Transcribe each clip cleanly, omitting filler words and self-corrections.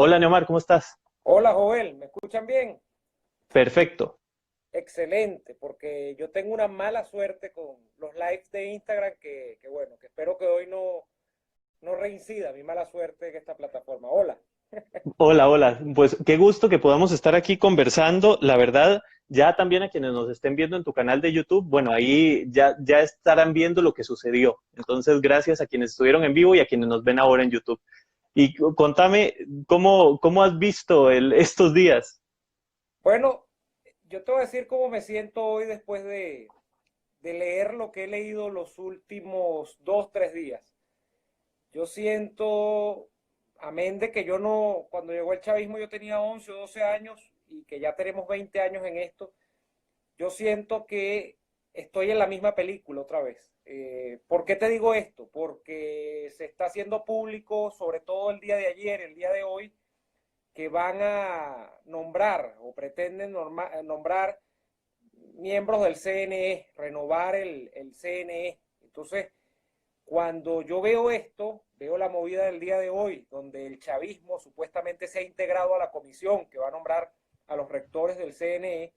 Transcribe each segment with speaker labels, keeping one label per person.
Speaker 1: Hola, Neomar, ¿cómo estás?
Speaker 2: Hola Joel, ¿me escuchan bien?
Speaker 1: Perfecto.
Speaker 2: Excelente, porque yo tengo una mala suerte con los lives de Instagram que bueno, que espero que hoy no reincida mi mala suerte en esta plataforma. Hola.
Speaker 1: Hola, hola. Pues qué gusto que podamos estar aquí conversando. La verdad, ya también a quienes nos estén viendo en tu canal de YouTube, bueno, ahí ya estarán viendo lo que sucedió. Entonces, gracias a quienes estuvieron en vivo y a quienes nos ven ahora en YouTube. Y contame, ¿cómo has visto estos días?
Speaker 2: Bueno, yo te voy a decir cómo me siento hoy después de leer lo que he leído los últimos 2, 3 días. Yo siento, amén de que yo no, cuando llegó el chavismo yo tenía 11 o 12 años y que ya tenemos 20 años en esto. Yo siento que estoy en la misma película otra vez. ¿Por qué te digo esto? Porque se está haciendo público, sobre todo el día de ayer, el día de hoy, que van a nombrar o pretenden nombrar miembros del CNE, renovar el CNE. Entonces, cuando yo veo esto, veo la movida del día de hoy, donde el chavismo supuestamente se ha integrado a la comisión que va a nombrar a los rectores del CNE,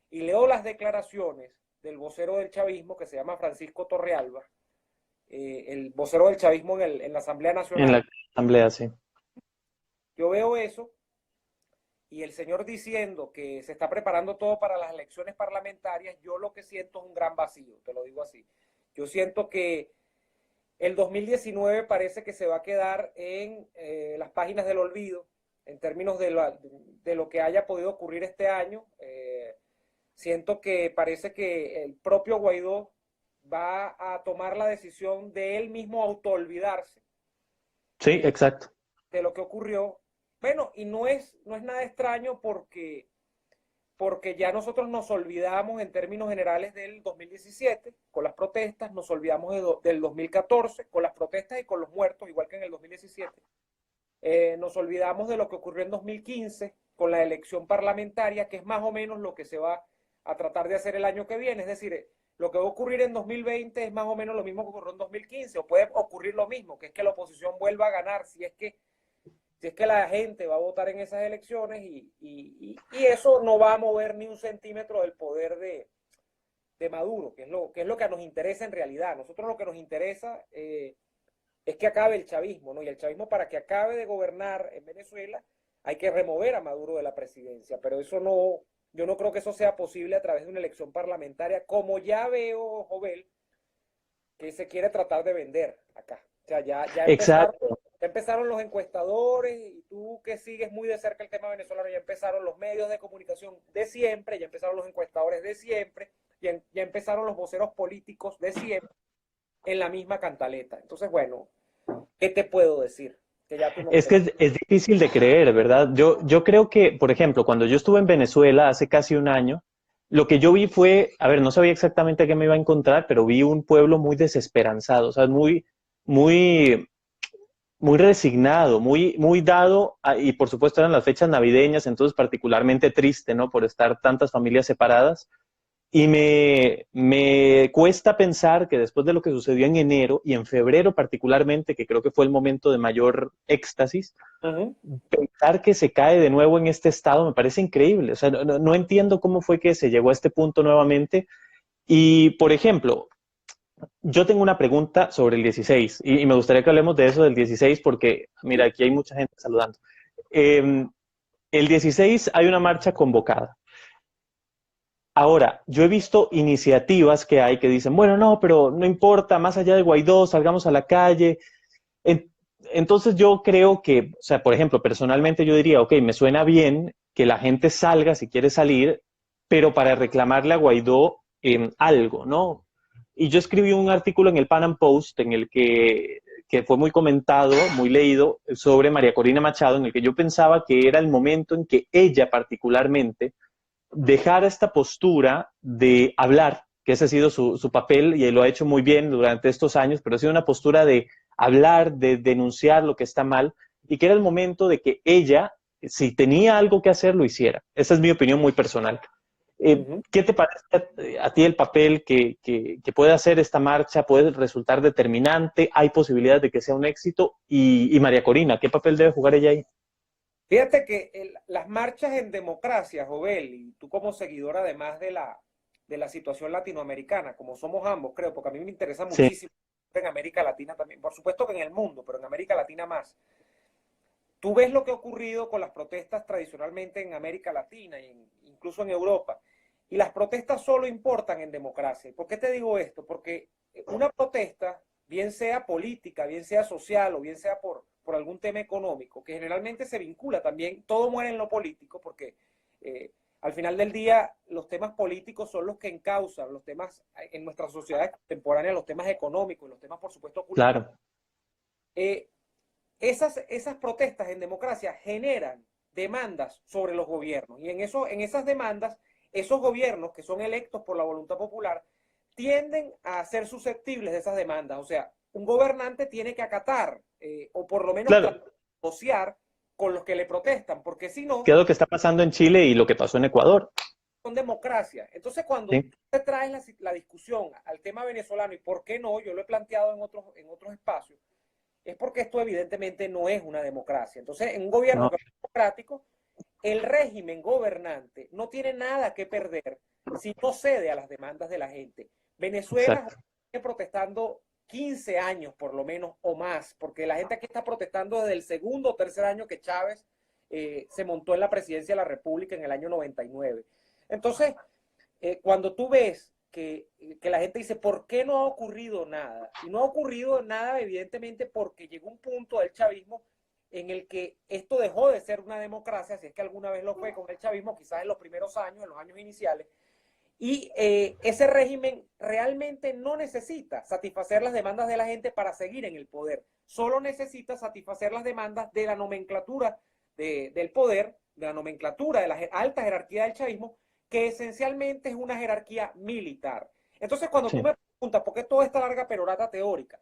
Speaker 2: y leo las declaraciones del vocero del chavismo, que se llama Francisco Torrealba, el vocero del chavismo en la Asamblea
Speaker 1: En la
Speaker 2: Nacional.
Speaker 1: asamblea, sí.
Speaker 2: Yo veo eso y el señor diciendo que se está preparando todo para las elecciones parlamentarias. Yo lo que siento es un gran vacío, te lo digo así. Yo siento que el 2019 parece que se va a quedar en las páginas del olvido en términos de lo que haya podido ocurrir este año. Siento que parece que el propio Guaidó va a tomar la decisión de él mismo autoolvidarse
Speaker 1: Sí,
Speaker 2: de,
Speaker 1: exacto.
Speaker 2: de lo que ocurrió. Bueno, y no es nada extraño porque ya nosotros nos olvidamos en términos generales del 2017 con las protestas, nos olvidamos del 2014 con las protestas y con los muertos, igual que en el 2017. Nos olvidamos de lo que ocurrió en 2015 con la elección parlamentaria, que es más o menos lo que se va a tratar de hacer el año que viene. Es decir, lo que va a ocurrir en 2020 es más o menos lo mismo que ocurrió en 2015, o puede ocurrir lo mismo, que es que la oposición vuelva a ganar si es que la gente va a votar en esas elecciones y eso no va a mover ni un centímetro del poder de Maduro, que es lo que nos interesa en realidad. A nosotros lo que nos interesa es que acabe el chavismo, ¿no? Y el chavismo, para que acabe de gobernar en Venezuela, hay que remover a Maduro de la presidencia, pero eso no, yo no creo que eso sea posible a través de una elección parlamentaria, como ya veo, Jovel, que se quiere tratar de vender acá. O sea,
Speaker 1: Exacto.
Speaker 2: ya empezaron los encuestadores, y tú que sigues muy de cerca el tema venezolano, ya empezaron los medios de comunicación de siempre, ya empezaron los encuestadores de siempre, ya empezaron los voceros políticos de siempre en la misma cantaleta. Entonces, bueno, ¿qué te puedo decir? Que ya tú no
Speaker 1: Es que
Speaker 2: crees.
Speaker 1: es difícil de creer, ¿verdad? Yo creo que, por ejemplo, cuando yo estuve en Venezuela hace casi un año, lo que yo vi fue, a ver, no sabía exactamente qué me iba a encontrar, pero vi un pueblo muy desesperanzado, o sea, muy, muy resignado, muy dado, y por supuesto eran las fechas navideñas, entonces particularmente triste, ¿no? Por estar tantas familias separadas. Y me cuesta pensar que después de lo que sucedió en enero y en febrero particularmente, que creo que fue el momento de mayor éxtasis,
Speaker 2: Uh -huh.
Speaker 1: pensar que se cae de nuevo en este estado me parece increíble. O sea, no entiendo cómo fue que se llegó a este punto nuevamente. Y, por ejemplo, yo tengo una pregunta sobre el 16 y me gustaría que hablemos de eso del 16 porque, mira, aquí hay mucha gente saludando. Eh, el 16 hay una marcha convocada. Ahora, yo he visto iniciativas que hay que dicen, bueno, no, pero no importa, más allá de Guaidó, salgamos a la calle. En- entonces yo creo que, o sea, por ejemplo, personalmente yo diría, ok, me suena bien que la gente salga si quiere salir, pero para reclamarle a Guaidó algo, ¿no? Y yo escribí un artículo en el Pan Am Post en el que fue muy comentado, muy leído, sobre María Corina Machado, en el que yo pensaba que era el momento en que ella particularmente dejar esta postura de hablar, que ese ha sido su papel y lo ha hecho muy bien durante estos años, pero ha sido una postura de hablar, de denunciar lo que está mal y que era el momento de que ella, si tenía algo que hacer, lo hiciera. Esa es mi opinión muy personal.
Speaker 2: Uh -huh.
Speaker 1: ¿Qué te parece a ti el papel que puede hacer esta marcha? ¿Puede resultar determinante? ¿Hay posibilidades de que sea un éxito? Y María Corina, ¿qué papel debe jugar ella ahí?
Speaker 2: Fíjate que las marchas en democracia, Jovel, y tú como seguidor además de la situación latinoamericana, como somos ambos, creo, porque a mí me interesa
Speaker 1: Sí,
Speaker 2: muchísimo en América Latina también, por supuesto que en el mundo, pero en América Latina más. Tú ves lo que ha ocurrido con las protestas tradicionalmente en América Latina e incluso en Europa, y las protestas solo importan en democracia. ¿Por qué te digo esto? Porque una protesta, bien sea política, bien sea social o bien sea por algún tema económico, que generalmente se vincula también, todo muere en lo político, porque al final del día los temas políticos son los que encausan los temas en nuestras sociedades contemporáneas, los temas económicos, los temas por supuesto culturales.
Speaker 1: claro.
Speaker 2: Eh, esas protestas en democracia generan demandas sobre los gobiernos y en esas demandas, esos gobiernos que son electos por la voluntad popular tienden a ser susceptibles de esas demandas. O sea, un gobernante tiene que acatar o por lo menos
Speaker 1: Claro,
Speaker 2: negociar con los que le protestan, porque si
Speaker 1: ¿qué
Speaker 2: no,
Speaker 1: es lo que está pasando en Chile y lo que pasó en Ecuador?
Speaker 2: son democracia. Entonces, cuando
Speaker 1: Sí,
Speaker 2: tú te traes la discusión al tema venezolano y por qué no, yo lo he planteado en otros espacios, es porque esto evidentemente no es una democracia. Entonces, en un gobierno
Speaker 1: no,
Speaker 2: que es democrático, el régimen gobernante no tiene nada que perder si no cede a las demandas de la gente. Venezuela
Speaker 1: exacto.
Speaker 2: sigue protestando 15 años por lo menos o más, porque la gente aquí está protestando desde el segundo o tercer año que Chávez se montó en la presidencia de la República en el año 99. Entonces, cuando tú ves que la gente dice, ¿por qué no ha ocurrido nada? Y no ha ocurrido nada, evidentemente, porque llegó un punto del chavismo en el que esto dejó de ser una democracia, si es que alguna vez lo fue con el chavismo, quizás en los primeros años, en los años iniciales, y ese régimen realmente no necesita satisfacer las demandas de la gente para seguir en el poder, solo necesita satisfacer las demandas de la nomenclatura del poder, de la nomenclatura de la alta jerarquía del chavismo, que esencialmente es una jerarquía militar. Entonces, cuando tú
Speaker 1: Sí,
Speaker 2: me preguntas por qué toda esta larga perorata teórica,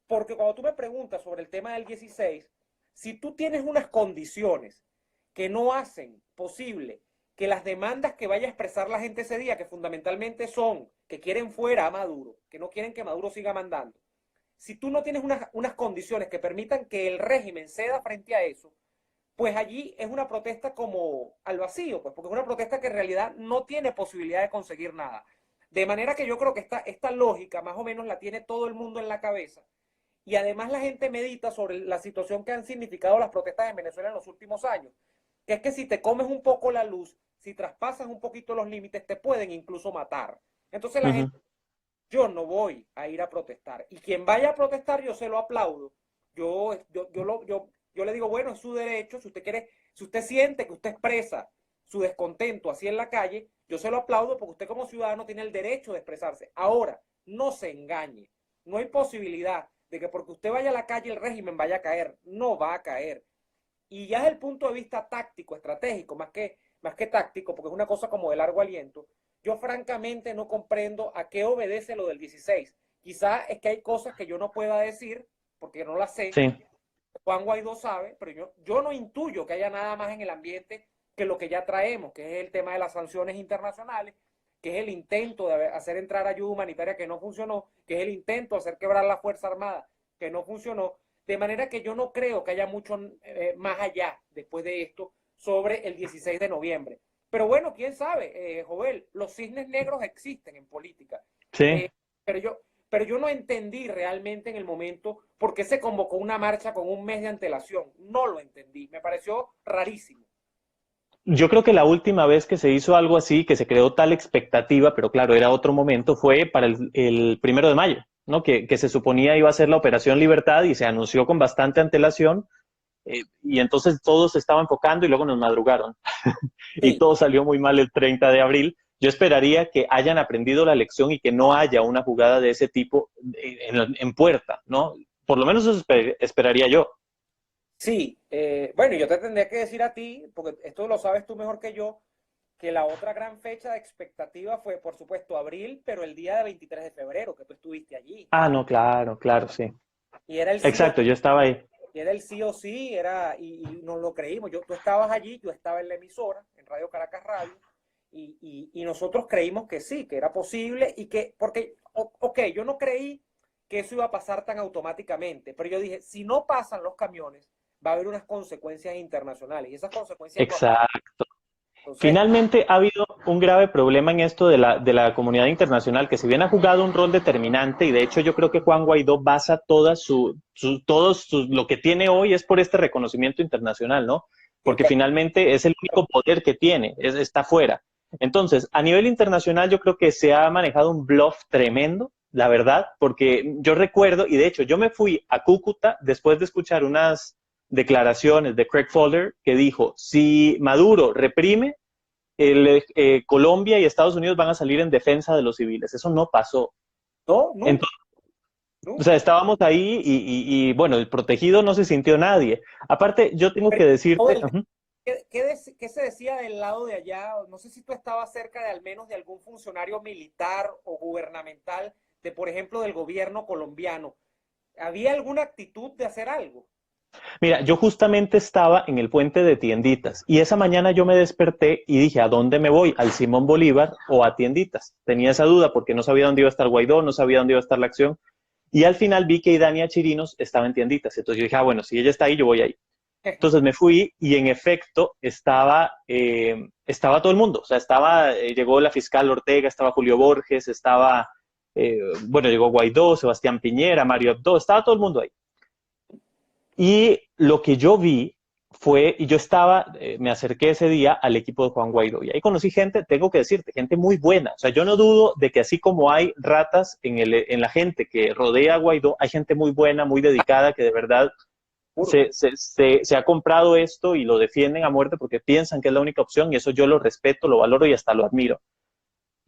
Speaker 2: porque cuando tú me preguntas sobre el tema del 16, si tú tienes unas condiciones que no hacen posible que las demandas que vaya a expresar la gente ese día, que fundamentalmente son que quieren fuera a Maduro, que no quieren que Maduro siga mandando, si tú no tienes unas condiciones que permitan que el régimen ceda frente a eso, pues allí es una protesta como al vacío, pues, porque es una protesta que en realidad no tiene posibilidad de conseguir nada. De manera que yo creo que esta lógica más o menos la tiene todo el mundo en la cabeza y además la gente medita sobre la situación que han significado las protestas en Venezuela en los últimos años, que es que si te comes un poco la luz, si traspasas un poquito los límites, te pueden incluso matar. Entonces la
Speaker 1: ujú,
Speaker 2: gente, yo no voy a ir a protestar. Y quien vaya a protestar, yo se lo aplaudo. Yo le digo, bueno, es su derecho, si usted quiere, si usted siente que usted expresa su descontento así en la calle, yo se lo aplaudo porque usted como ciudadano tiene el derecho de expresarse. Ahora, no se engañe. No hay posibilidad de que porque usted vaya a la calle el régimen vaya a caer. No va a caer. Y ya desde el punto de vista táctico, estratégico, más que táctico, porque es una cosa como de largo aliento, yo francamente no comprendo a qué obedece lo del 16. Quizá es que hay cosas que yo no pueda decir, porque no las sé,
Speaker 1: sí,
Speaker 2: Juan Guaidó sabe, pero yo no intuyo que haya nada más en el ambiente que lo que ya traemos, que es el tema de las sanciones internacionales, que es el intento de hacer entrar ayuda humanitaria que no funcionó, que es el intento de hacer quebrar la Fuerza Armada que no funcionó, de manera que yo no creo que haya mucho más allá después de esto sobre el 16 de noviembre. Pero bueno, quién sabe, Joel, los cisnes negros existen en política.
Speaker 1: sí.
Speaker 2: Eh, pero yo no entendí realmente en el momento por qué se convocó una marcha con un mes de antelación. No lo entendí, me pareció rarísimo.
Speaker 1: Yo creo que la última vez que se hizo algo así, que se creó tal expectativa, pero claro, era otro momento, fue para el 1 de mayo, ¿no? Que se suponía iba a ser la Operación Libertad y se anunció con bastante antelación, y entonces todos se estaban enfocando y luego nos madrugaron y
Speaker 2: Sí,
Speaker 1: todo salió muy mal el 30 de abril. Yo esperaría que hayan aprendido la lección y que no haya una jugada de ese tipo en puerta, ¿no? Por lo menos eso esperaría yo.
Speaker 2: sí. Bueno, yo te tendría que decir a ti, porque esto lo sabes tú mejor que yo, que la otra gran fecha de expectativa fue, por supuesto, abril, pero el día de 23 de febrero, que tú estuviste allí.
Speaker 1: Ah, no, claro, claro, sí.
Speaker 2: Y era el sí o
Speaker 1: Exacto, yo estaba ahí.
Speaker 2: y era el sí o sí, y nos lo creímos. Tú estabas allí, yo estaba en la emisora, en Radio Caracas Radio, y nosotros creímos que sí, que era posible, y que, porque, ok, yo no creí que eso iba a pasar tan automáticamente, pero yo dije, si no pasan los camiones, va a haber unas consecuencias internacionales. Y esas consecuencias no.
Speaker 1: Exacto.
Speaker 2: Entonces,
Speaker 1: Finalmente ha habido un grave problema en esto de la comunidad internacional, que si bien ha jugado un rol determinante, y de hecho yo creo que Juan Guaidó basa lo que tiene hoy es por este reconocimiento internacional, ¿no? Porque finalmente es el único poder que tiene, está fuera. Entonces, a nivel internacional yo creo que se ha manejado un bluff tremendo, la verdad, porque yo recuerdo, y de hecho yo me fui a Cúcuta después de escuchar unas declaraciones de Craig Fowler que dijo, si Maduro reprime, Colombia y Estados Unidos van a salir en defensa de los civiles. Eso no pasó.
Speaker 2: no, nunca,
Speaker 1: Entonces, o
Speaker 2: nunca.
Speaker 1: sea, estábamos ahí y, bueno, el protegido no se sintió nadie. Aparte, yo tengo que decirte,
Speaker 2: Joel, ¿qué se decía del lado de allá? No sé si tú estabas cerca de al menos de algún funcionario militar o gubernamental, de por ejemplo del gobierno colombiano. ¿Había alguna actitud de hacer algo?
Speaker 1: mira, yo justamente estaba en el puente de Tienditas y esa mañana yo me desperté y dije, ¿a dónde me voy? ¿Al Simón Bolívar o a Tienditas? Tenía esa duda porque no sabía dónde iba a estar Guaidó, no sabía dónde iba a estar la acción. Y al final vi que Idania Chirinos estaba en Tienditas. Entonces yo dije, bueno, si ella está ahí, yo voy ahí. Entonces me fui y en efecto estaba todo el mundo. O sea, llegó la fiscal Ortega, estaba Julio Borges, bueno, llegó Guaidó, Sebastián Piñera, Mario Abdo, estaba todo el mundo ahí. Y lo que yo vi fue, y yo me acerqué ese día al equipo de Juan Guaidó y ahí conocí gente, tengo que decirte, gente muy buena. O sea, yo no dudo de que así como hay ratas en la gente que rodea a Guaidó, hay gente muy buena, muy dedicada, que de verdad se ha comprado esto y lo defienden a muerte porque piensan que es la única opción y eso yo lo respeto, lo valoro y hasta lo admiro.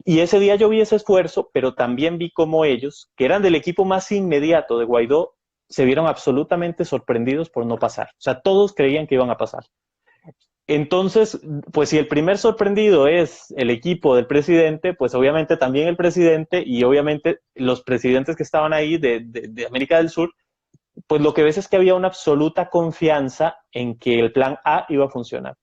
Speaker 1: Y ese día yo vi ese esfuerzo, pero también vi cómo ellos, que eran del equipo más inmediato de Guaidó, se vieron absolutamente sorprendidos por no pasar. O sea, todos creían que iban a pasar. Entonces, pues si el primer sorprendido es el equipo del presidente, pues obviamente también el presidente y obviamente los presidentes que estaban ahí de América del Sur, pues lo que ves es que había una absoluta confianza en que el plan A iba a funcionar.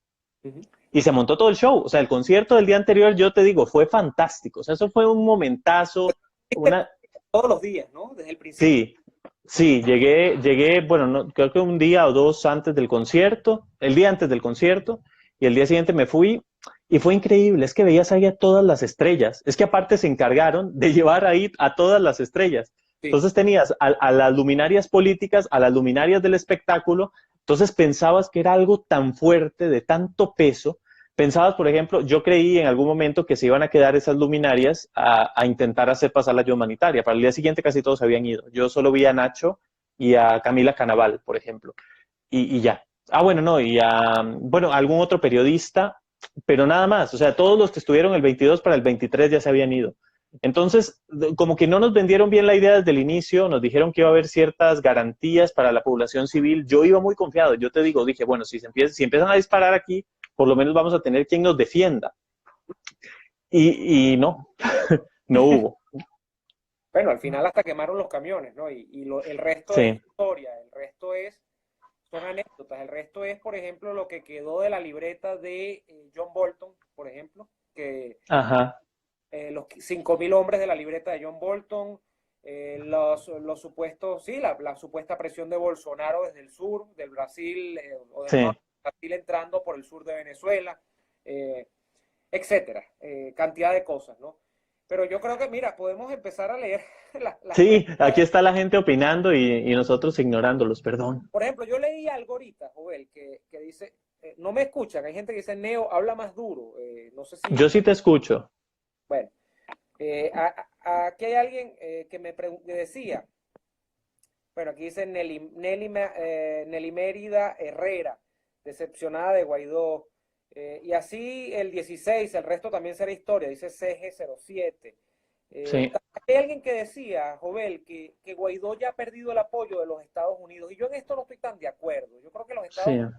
Speaker 1: Y se montó todo el show. O sea, el concierto del día anterior, yo te digo, fue fantástico. O sea, eso fue un momentazo, una...
Speaker 2: Todos los días, ¿no? Desde el principio.
Speaker 1: Sí, sí, llegué, bueno, no, creo que un día o dos antes del concierto, el día antes del concierto, y el día siguiente me fui, y fue increíble, es que veías ahí a todas las estrellas, es que aparte se encargaron de llevar ahí a todas las estrellas.
Speaker 2: Sí.
Speaker 1: Entonces tenías a las luminarias políticas, a las luminarias del espectáculo, entonces pensabas que era algo tan fuerte, de tanto peso. Pensabas, por ejemplo, yo creí en algún momento que se iban a quedar esas luminarias a intentar hacer pasar la ayuda humanitaria. Para el día siguiente casi todos habían ido. Yo solo vi a Nacho y a Camila Canaval, por ejemplo, y ya. Ah, bueno, no, y bueno, algún otro periodista, pero nada más. O sea, todos los que estuvieron el 22 para el 23 ya se habían ido. Entonces, como que no nos vendieron bien la idea desde el inicio, nos dijeron que iba a haber ciertas garantías para la población civil. Yo iba muy confiado, yo te digo, dije, bueno, si empiezan a disparar aquí, por lo menos vamos a tener quien nos defienda. Y no, no hubo.
Speaker 2: Bueno, al final hasta quemaron los camiones, ¿no? El resto es
Speaker 1: Sí.
Speaker 2: historia, son anécdotas. El resto es, por ejemplo, lo que quedó de la libreta de John Bolton, por ejemplo, que
Speaker 1: Ajá.
Speaker 2: los 5.000 hombres de la libreta de John Bolton, los supuestos, sí, la supuesta presión de Bolsonaro desde el sur, del Brasil, o del
Speaker 1: Sí.
Speaker 2: norte de Brasil entrando por el sur de Venezuela, etcétera, cantidad de cosas, ¿no? Pero yo creo que, mira, podemos empezar a leer las
Speaker 1: Sí,
Speaker 2: crónicas.
Speaker 1: aquí está la gente opinando y nosotros ignorándolos, perdón.
Speaker 2: Por ejemplo, yo leí algo ahorita, Joel, que dice, no me escuchan, hay gente que dice, Neo, habla más duro, no sé si,
Speaker 1: Yo sí te escucho.
Speaker 2: bueno, aquí hay alguien que me decía, bueno, aquí dice Nelly Mérida Herrera, decepcionada de Guaidó, y así el 16, el resto también será historia, dice CG07.
Speaker 1: Sí.
Speaker 2: Hay alguien que decía, Jovel, que Guaidó ya ha perdido el apoyo de los Estados Unidos, y yo en esto no estoy tan de acuerdo. Yo creo que los Estados
Speaker 1: Sí.
Speaker 2: Unidos,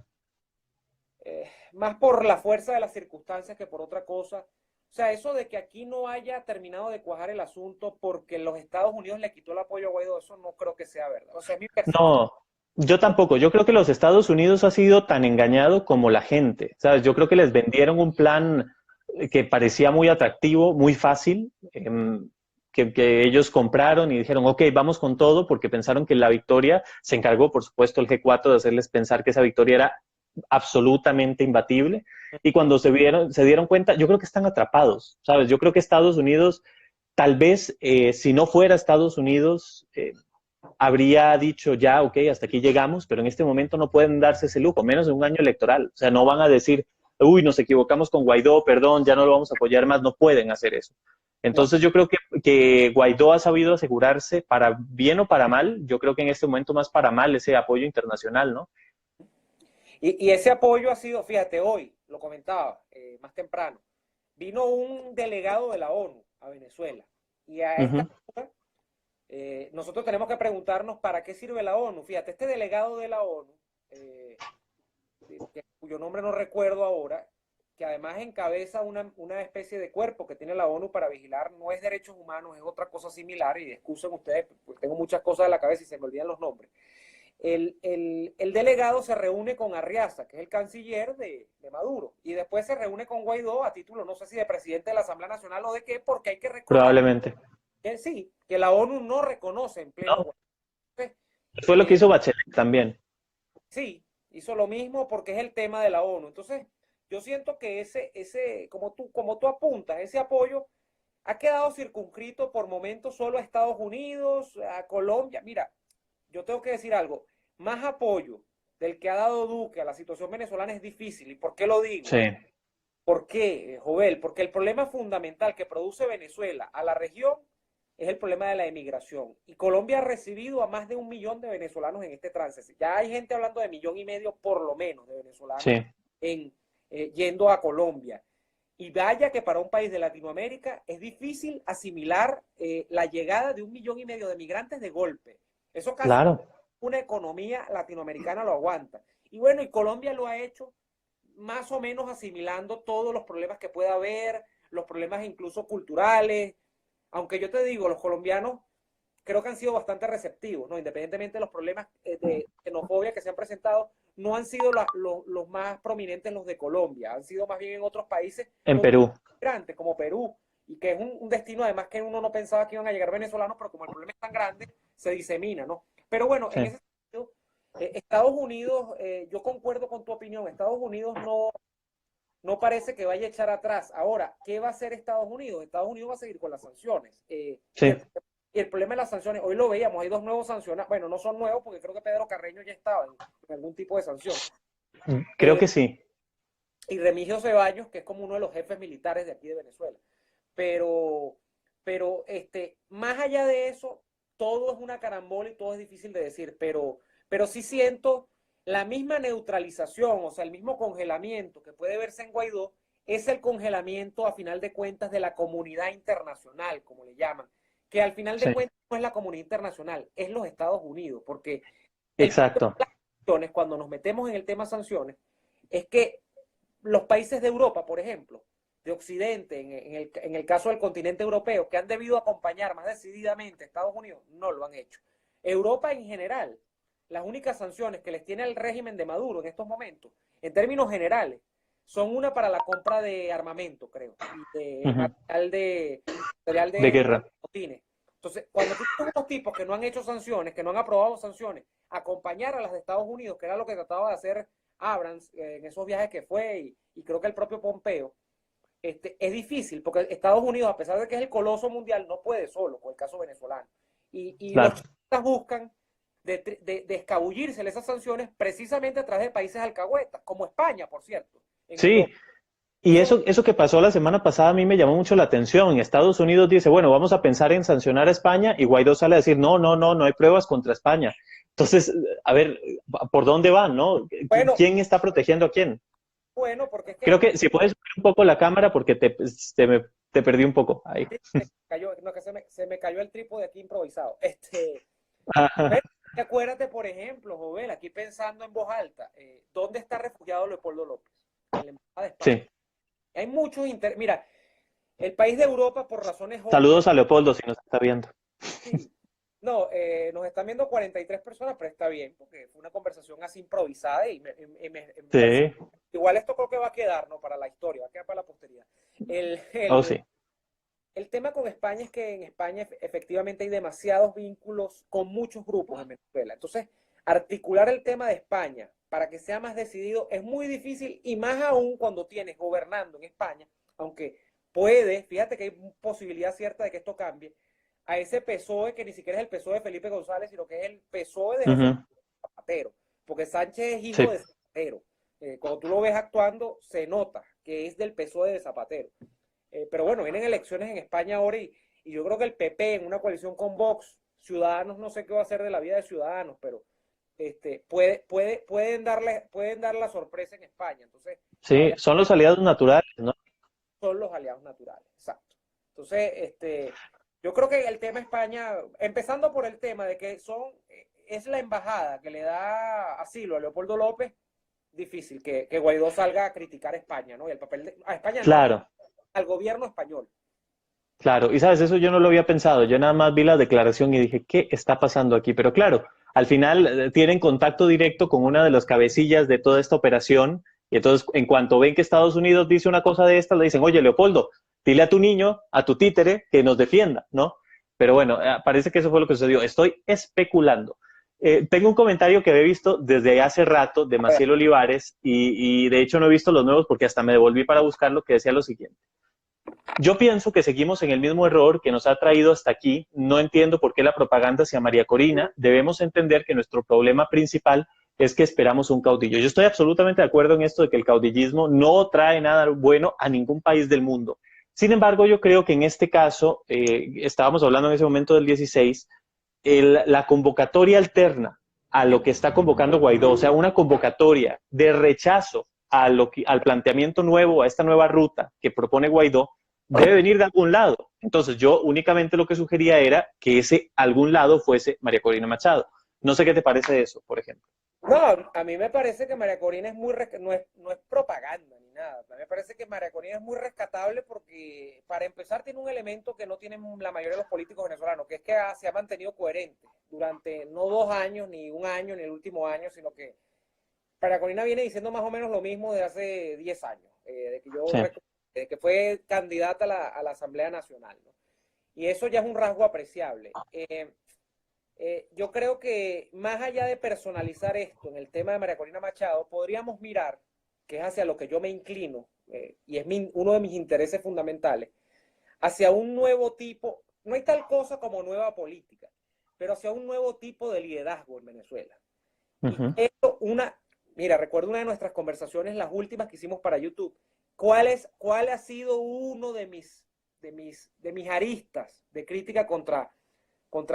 Speaker 2: más por la fuerza de las circunstancias que por otra cosa, o sea, eso de que aquí no haya terminado de cuajar el asunto porque los Estados Unidos le quitó el apoyo a Guaidó, eso no creo que sea verdad. O sea, es mi percepción.
Speaker 1: No, yo tampoco. Yo creo que los Estados Unidos ha sido tan engañado como la gente. ¿Sabes? Yo creo que les vendieron un plan que parecía muy atractivo, muy fácil, que ellos compraron y dijeron, ok, vamos con todo, porque pensaron que la victoria, se encargó, por supuesto, el G4 de hacerles pensar que esa victoria era absolutamente imbatible. Y cuando se dieron cuenta, yo creo que están atrapados, ¿sabes? Yo creo que Estados Unidos, tal vez, si no fuera Estados Unidos, habría dicho ya, ok, hasta aquí llegamos, pero en este momento no pueden darse ese lujo, menos en un año electoral. O sea, no van a decir, uy, nos equivocamos con Guaidó, perdón, ya no lo vamos a apoyar más, no pueden hacer eso.
Speaker 2: No.
Speaker 1: Entonces yo creo que Guaidó ha sabido asegurarse, para bien o para mal, yo creo que en este momento más para mal ese apoyo internacional, ¿no?
Speaker 2: Y ese apoyo ha sido, fíjate, hoy, lo comentaba más temprano, vino un delegado de la ONU a Venezuela. Y a esta
Speaker 1: Ujú.
Speaker 2: altura, nosotros tenemos que preguntarnos para qué sirve la ONU. Fíjate, este delegado de la ONU, eh, cuyo nombre no recuerdo ahora, que además encabeza una especie de cuerpo que tiene la ONU para vigilar, no es derechos humanos, es otra cosa similar, y excusen ustedes, pues tengo muchas cosas en la cabeza y se me olvidan los nombres. El delegado se reúne con Arriaza, que es el canciller de Maduro, y después se reúne con Guaidó a título, no sé si de presidente de la Asamblea Nacional o de qué, porque hay que recordar
Speaker 1: Probablemente.
Speaker 2: que sí, que la ONU no reconoce en pleno
Speaker 1: No,
Speaker 2: Guaidó.
Speaker 1: fue lo que
Speaker 2: Eh,
Speaker 1: hizo Bachelet también.
Speaker 2: sí, hizo lo mismo porque es el tema de la ONU. Entonces, yo siento que como tú apuntas, ese apoyo ha quedado circunscrito por momentos solo a Estados Unidos, a Colombia. Mira, yo tengo que decir algo, más apoyo del que ha dado Duque a la situación venezolana es difícil. ¿Y por qué lo digo?
Speaker 1: Sí,
Speaker 2: ¿Por qué, Jovel? Porque el problema fundamental que produce Venezuela a la región es el problema de la emigración. Y Colombia ha recibido a más de 1 millón de venezolanos en este trance. Ya hay gente hablando de 1,5 millones por lo menos de venezolanos
Speaker 1: sí,
Speaker 2: yendo a Colombia. Y vaya que para un país de Latinoamérica es difícil asimilar la llegada de 1,5 millones de migrantes de golpe. Eso casi
Speaker 1: claro.
Speaker 2: una economía latinoamericana lo aguanta. Y bueno, y Colombia lo ha hecho más o menos asimilando todos los problemas que pueda haber, los problemas incluso culturales. Aunque yo te digo, los colombianos creo que han sido bastante receptivos, ¿no? Independientemente de los problemas de xenofobia que se han presentado, no han sido los más prominentes los de Colombia, han sido más bien en otros países
Speaker 1: En
Speaker 2: donde
Speaker 1: Perú.
Speaker 2: migrantes, como Perú, y que es un destino además que uno no pensaba que iban a llegar venezolanos, pero como el problema es tan grande, se disemina, ¿no? Pero bueno, en
Speaker 1: Sí.
Speaker 2: ese sentido, Estados Unidos, yo concuerdo con tu opinión, Estados Unidos no parece que vaya a echar atrás. Ahora, ¿qué va a hacer Estados Unidos? Estados Unidos va a seguir con las sanciones.
Speaker 1: Sí.
Speaker 2: Y el problema de las sanciones, hoy lo veíamos, hay 2 nuevos sancionados, bueno, no son nuevos porque creo que Pedro Carreño ya estaba en algún tipo de sanción.
Speaker 1: Creo
Speaker 2: Eh,
Speaker 1: que sí.
Speaker 2: y Remigio Ceballos, que es como uno de los jefes militares de aquí de Venezuela. Pero, pero más allá de eso, todo es una carambola y todo es difícil de decir, pero sí siento la misma neutralización, o sea, el mismo congelamiento que puede verse en Guaidó, es el congelamiento a final de cuentas de la comunidad internacional, como le llaman, que al final de
Speaker 1: Sí.
Speaker 2: cuentas no es la comunidad internacional, es los Estados Unidos, porque el problema
Speaker 1: Exacto.
Speaker 2: de las sanciones, cuando nos metemos en el tema sanciones, es que los países de Europa, por ejemplo, de Occidente, en el caso del continente europeo, que han debido acompañar más decididamente a Estados Unidos, no lo han hecho. Europa en general, las únicas sanciones que les tiene el régimen de Maduro en estos momentos, en términos generales, son una para la compra de armamento, creo, y de
Speaker 1: Ujú.
Speaker 2: material
Speaker 1: De
Speaker 2: de
Speaker 1: guerra.
Speaker 2: motines. Entonces, cuando tú tienes unos tipos que no han hecho sanciones, que no han aprobado sanciones, acompañar a las de Estados Unidos, que era lo que trataba de hacer Abrams en esos viajes que fue y creo que el propio Pompeo, es difícil porque Estados Unidos, a pesar de que es el coloso mundial, no puede solo, con el caso venezolano. Y los
Speaker 1: Claro.
Speaker 2: chiistas buscan de escabullirse de esas sanciones precisamente a través de países alcahuetas, como España, por cierto, en
Speaker 1: Sí.
Speaker 2: Europa.
Speaker 1: Y
Speaker 2: Eso,
Speaker 1: eso que pasó la semana pasada a mí me llamó mucho la atención. En Estados Unidos dice, bueno, vamos a pensar en sancionar a España y Guaidó sale a decir, no, no, no, no hay pruebas contra España. Entonces, a ver, ¿por dónde van, no?
Speaker 2: bueno,
Speaker 1: ¿Quién está protegiendo a quién?
Speaker 2: bueno, porque es
Speaker 1: Creo
Speaker 2: que
Speaker 1: que si puedes subir un poco la cámara porque te perdí un poco ahí.
Speaker 2: sí, cayó, no, que se me cayó el trípode aquí improvisado.
Speaker 1: Ajá.
Speaker 2: Pero acuérdate, por ejemplo, Jovel, aquí pensando en voz alta, ¿dónde está refugiado Leopoldo López? En la Embajada de España.
Speaker 1: Sí.
Speaker 2: Hay muchos Mira, el país de Europa, por razones obvias,
Speaker 1: Saludos a Leopoldo si nos está viendo.
Speaker 2: sí. No, nos están viendo 43 personas, pero está bien, porque fue una conversación así improvisada y me parece.
Speaker 1: Sí.
Speaker 2: Igual esto creo que va a quedar, ¿no? Para la historia, va a quedar para la posteridad. El,
Speaker 1: Oh,
Speaker 2: el,
Speaker 1: sí.
Speaker 2: el tema con España es que en España efectivamente hay demasiados vínculos con muchos grupos en Venezuela. Entonces, articular el tema de España para que sea más decidido es muy difícil y más aún cuando tienes gobernando en España, aunque puede, fíjate que hay posibilidad cierta de que esto cambie, a ese PSOE que ni siquiera es el PSOE de Felipe González, sino que es el PSOE de José Zapatero, porque Sánchez es hijo de Zapatero. Cuando tú lo ves actuando, se nota que es del PSOE de Zapatero. Pero bueno, vienen elecciones en España ahora y yo creo que el PP en una coalición con Vox, Ciudadanos, no sé qué va a hacer de la vida de Ciudadanos, pero pueden dar la sorpresa en España. Entonces,
Speaker 1: Sí, son los aliados naturales, ¿no?
Speaker 2: son los aliados naturales, exacto. Entonces, yo creo que el tema España, empezando por el tema de que es la embajada que le da asilo a Leopoldo López, difícil que Guaidó salga a criticar a España, ¿no? Y el papel a España
Speaker 1: Claro.
Speaker 2: no, al gobierno español.
Speaker 1: Claro, y sabes, eso yo no lo había pensado, yo nada más vi la declaración y dije, ¿qué está pasando aquí? Pero claro, al final tienen contacto directo con una de las cabecillas de toda esta operación y entonces en cuanto ven que Estados Unidos dice una cosa de esta, le dicen, oye, Leopoldo, dile a tu niño, a tu títere, que nos defienda, ¿no? Pero bueno, parece que eso fue lo que sucedió. Estoy especulando. Tengo un comentario que había visto desde hace rato de Maciel Olivares y de hecho no he visto los nuevos porque hasta me devolví para buscarlo, que decía lo siguiente. Yo pienso que seguimos en el mismo error que nos ha traído hasta aquí. No entiendo por qué la propaganda hacia María Corina. Debemos entender que nuestro problema principal es que esperamos un caudillo. Yo estoy absolutamente de acuerdo en esto de que el caudillismo no trae nada bueno a ningún país del mundo. Sin embargo, yo creo que en este caso, estábamos hablando en ese momento del 16, la convocatoria alterna a lo que está convocando Guaidó, o sea, una convocatoria de rechazo al planteamiento nuevo, a esta nueva ruta que propone Guaidó, debe venir de algún lado. Entonces yo únicamente lo que sugería era que ese algún lado fuese María Corina Machado. No sé qué te parece eso, por ejemplo.
Speaker 2: No, a mí me parece que María Corina es no es propaganda ni nada. A mí me parece que María Corina es muy rescatable porque, para empezar, tiene un elemento que no tienen la mayoría de los políticos venezolanos, que es que se ha mantenido coherente durante no 2 años, ni un año, ni el último año, sino que María Corina viene diciendo más o menos lo mismo de hace 10 años, de que fue candidata a la Asamblea Nacional, ¿no? Y eso ya es un rasgo apreciable. Yo creo que más allá de personalizar esto en el tema de María Corina Machado, podríamos mirar, que es hacia lo que yo me inclino, y es uno de mis intereses fundamentales, hacia un nuevo tipo, no hay tal cosa como nueva política, pero hacia un nuevo tipo de liderazgo en Venezuela. Y esto, mira, recuerdo una de nuestras conversaciones, las últimas que hicimos para YouTube, ¿cuál ha sido uno de mis aristas de crítica contra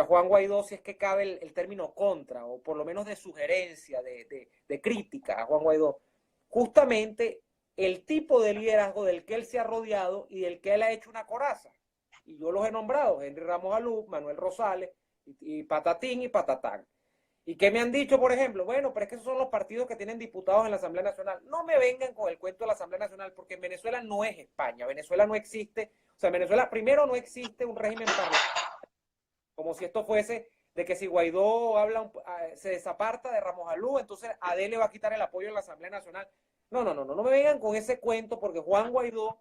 Speaker 2: Juan Guaidó, si es que cabe el término contra, o por lo menos de sugerencia, de crítica a Juan Guaidó? Justamente el tipo de liderazgo del que él se ha rodeado y del que él ha hecho una coraza. Y yo los he nombrado: Henry Ramos Alup, Manuel Rosales, y patatín y patatán. ¿Y qué me han dicho, por ejemplo? Bueno, pero es que esos son los partidos que tienen diputados en la Asamblea Nacional. No me vengan con el cuento de la Asamblea Nacional, porque en Venezuela no es España. Venezuela no existe. O sea, en Venezuela primero no existe un régimen parlamentario. Como si esto fuese de que si Guaidó se desaparta de Ramos Alú, entonces Adele va a quitar el apoyo en la Asamblea Nacional. No me vengan con ese cuento, porque Juan Guaidó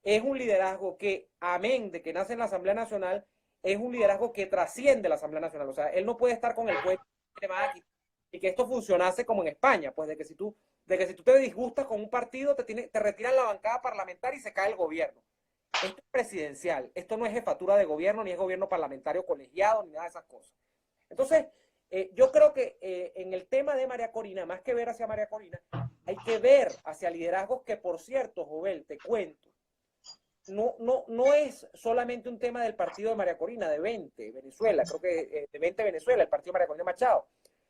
Speaker 2: es un liderazgo que, amén de que nace en la Asamblea Nacional, es un liderazgo que trasciende la Asamblea Nacional. O sea, él no puede estar con el cuento y que esto funcionase como en España, pues de que si tú te disgustas con un partido, te retiran la bancada parlamentaria y se cae el gobierno. Esto es presidencial, esto no es jefatura de gobierno, ni es gobierno parlamentario colegiado, ni nada de esas cosas. Entonces, yo creo que en el tema de María Corina, más que ver hacia María Corina, hay que ver hacia liderazgos que, por cierto, Jovel, te cuento, no es solamente un tema del partido de María Corina, de 20 Venezuela, creo que de 20 Venezuela, el partido de María Corina Machado,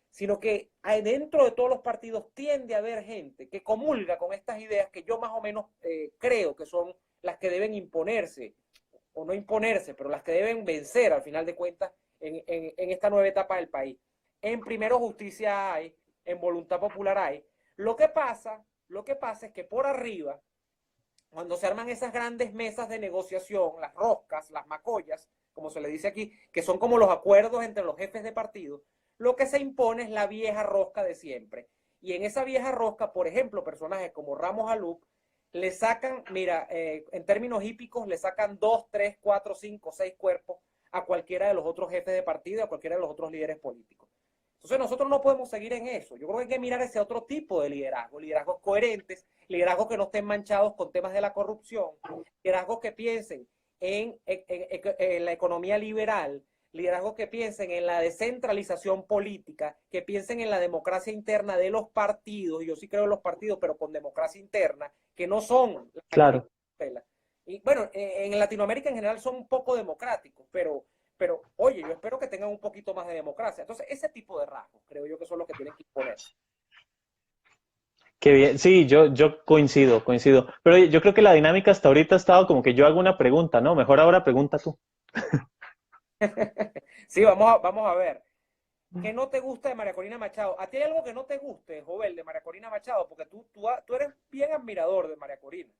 Speaker 2: sino que dentro de todos los partidos tiende a haber gente que comulga con estas ideas que yo más o menos creo que son las que deben imponerse, o no imponerse, pero las que deben vencer al final de cuentas en esta nueva etapa del país. En Primero Justicia hay, en Voluntad Popular hay. Lo que pasa es que por arriba, cuando se arman esas grandes mesas de negociación, las roscas, las macollas, como se le dice aquí, que son como los acuerdos entre los jefes de partido, lo que se impone es la vieja rosca de siempre. Y en esa vieja rosca, por ejemplo, personajes como Ramos Alup le sacan, mira, en términos hípicos, le sacan 2, 3, 4, 5, 6 cuerpos a cualquiera de los otros jefes de partido, a cualquiera de los otros líderes políticos. Entonces nosotros no podemos seguir en eso. Yo creo que hay que mirar ese otro tipo de liderazgo, liderazgos coherentes, liderazgos que no estén manchados con temas de la corrupción, liderazgos que piensen en la economía liberal, liderazgos que piensen en la descentralización política, que piensen en la democracia interna de los partidos, y yo sí creo en los partidos, pero con democracia interna, que no son
Speaker 1: Claro.
Speaker 2: y bueno, en Latinoamérica en general son un poco democráticos, pero oye, yo espero que tengan un poquito más de democracia. Entonces, ese tipo de rasgos creo yo que son los que tienen que imponer.
Speaker 1: Qué bien, sí, yo coincido. Pero oye, yo creo que la dinámica hasta ahorita ha estado como que yo hago una pregunta, ¿no? Mejor ahora pregunta tú.
Speaker 2: Sí, vamos a ver. ¿Qué no te gusta de María Corina Machado? ¿A ti hay algo que no te guste, Jovel, de María Corina Machado? Porque tú eres bien admirador de María Corina.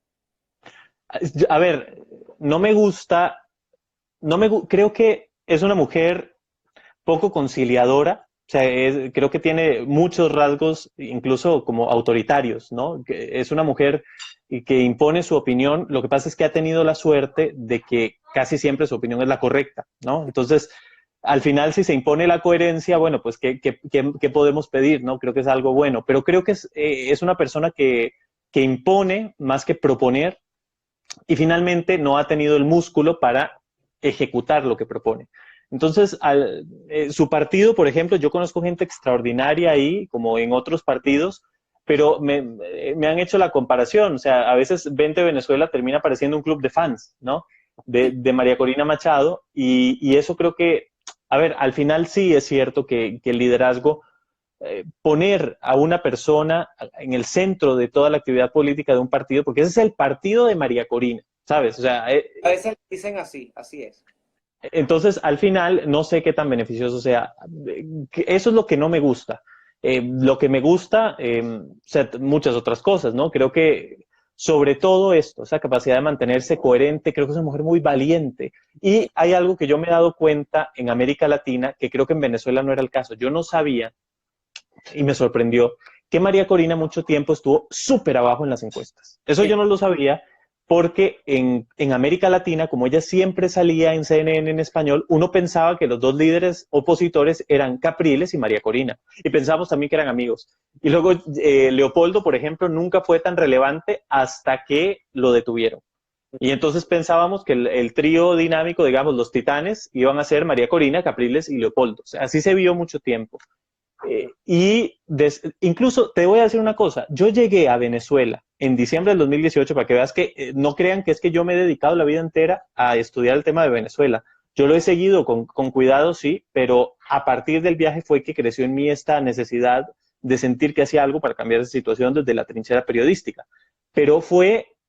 Speaker 1: A ver, no me gusta, creo que es una mujer poco conciliadora, o sea, creo que tiene muchos rasgos, incluso como autoritarios, ¿no? Que es una mujer que impone su opinión, lo que pasa es que ha tenido la suerte de que casi siempre su opinión es la correcta, ¿no? Entonces, al final, si se impone la coherencia, bueno, pues, ¿qué podemos pedir, no? Creo que es algo bueno, pero creo que es una persona que impone más que proponer y finalmente no ha tenido el músculo para ejecutar lo que propone. Entonces, su partido, por ejemplo, yo conozco gente extraordinaria ahí, como en otros partidos, pero me han hecho la comparación. O sea, a veces 20 Venezuela termina pareciendo un club de fans, ¿no? De María Corina Machado, y eso creo que, a ver, al final sí es cierto que el liderazgo, poner a una persona en el centro de toda la actividad política de un partido, porque ese es el partido de María Corina, ¿sabes? O sea,
Speaker 2: A veces dicen así es.
Speaker 1: entonces, al final, no sé qué tan beneficioso sea. Eso es lo que no me gusta. Lo que me gusta, o sea, muchas otras cosas, ¿no? Creo que sobre todo esto, esa capacidad de mantenerse coherente, creo que es una mujer muy valiente. Y hay algo que yo me he dado cuenta en América Latina, que creo que en Venezuela no era el caso. Yo no sabía, y me sorprendió, que María Corina mucho tiempo estuvo súper abajo en las encuestas. Eso yo no lo sabía porque en América Latina, como ella siempre salía en CNN en español, uno pensaba que los dos líderes opositores eran Capriles y María Corina, y pensábamos también que eran amigos. Y luego Leopoldo, por ejemplo, nunca fue tan relevante hasta que lo detuvieron. Y entonces pensábamos que el trío dinámico, digamos, los titanes, iban a ser María Corina, Capriles y Leopoldo. O sea, así se vio mucho tiempo. Incluso te voy a decir una cosa, yo llegué a Venezuela en diciembre del 2018 para que veas que no crean que es que yo me he dedicado la vida entera a estudiar el tema de Venezuela. Yo lo he seguido con cuidado, sí, pero a partir del viaje fue que creció en mí esta necesidad de sentir que hacía algo para cambiar esa situación desde la trinchera periodística. Pero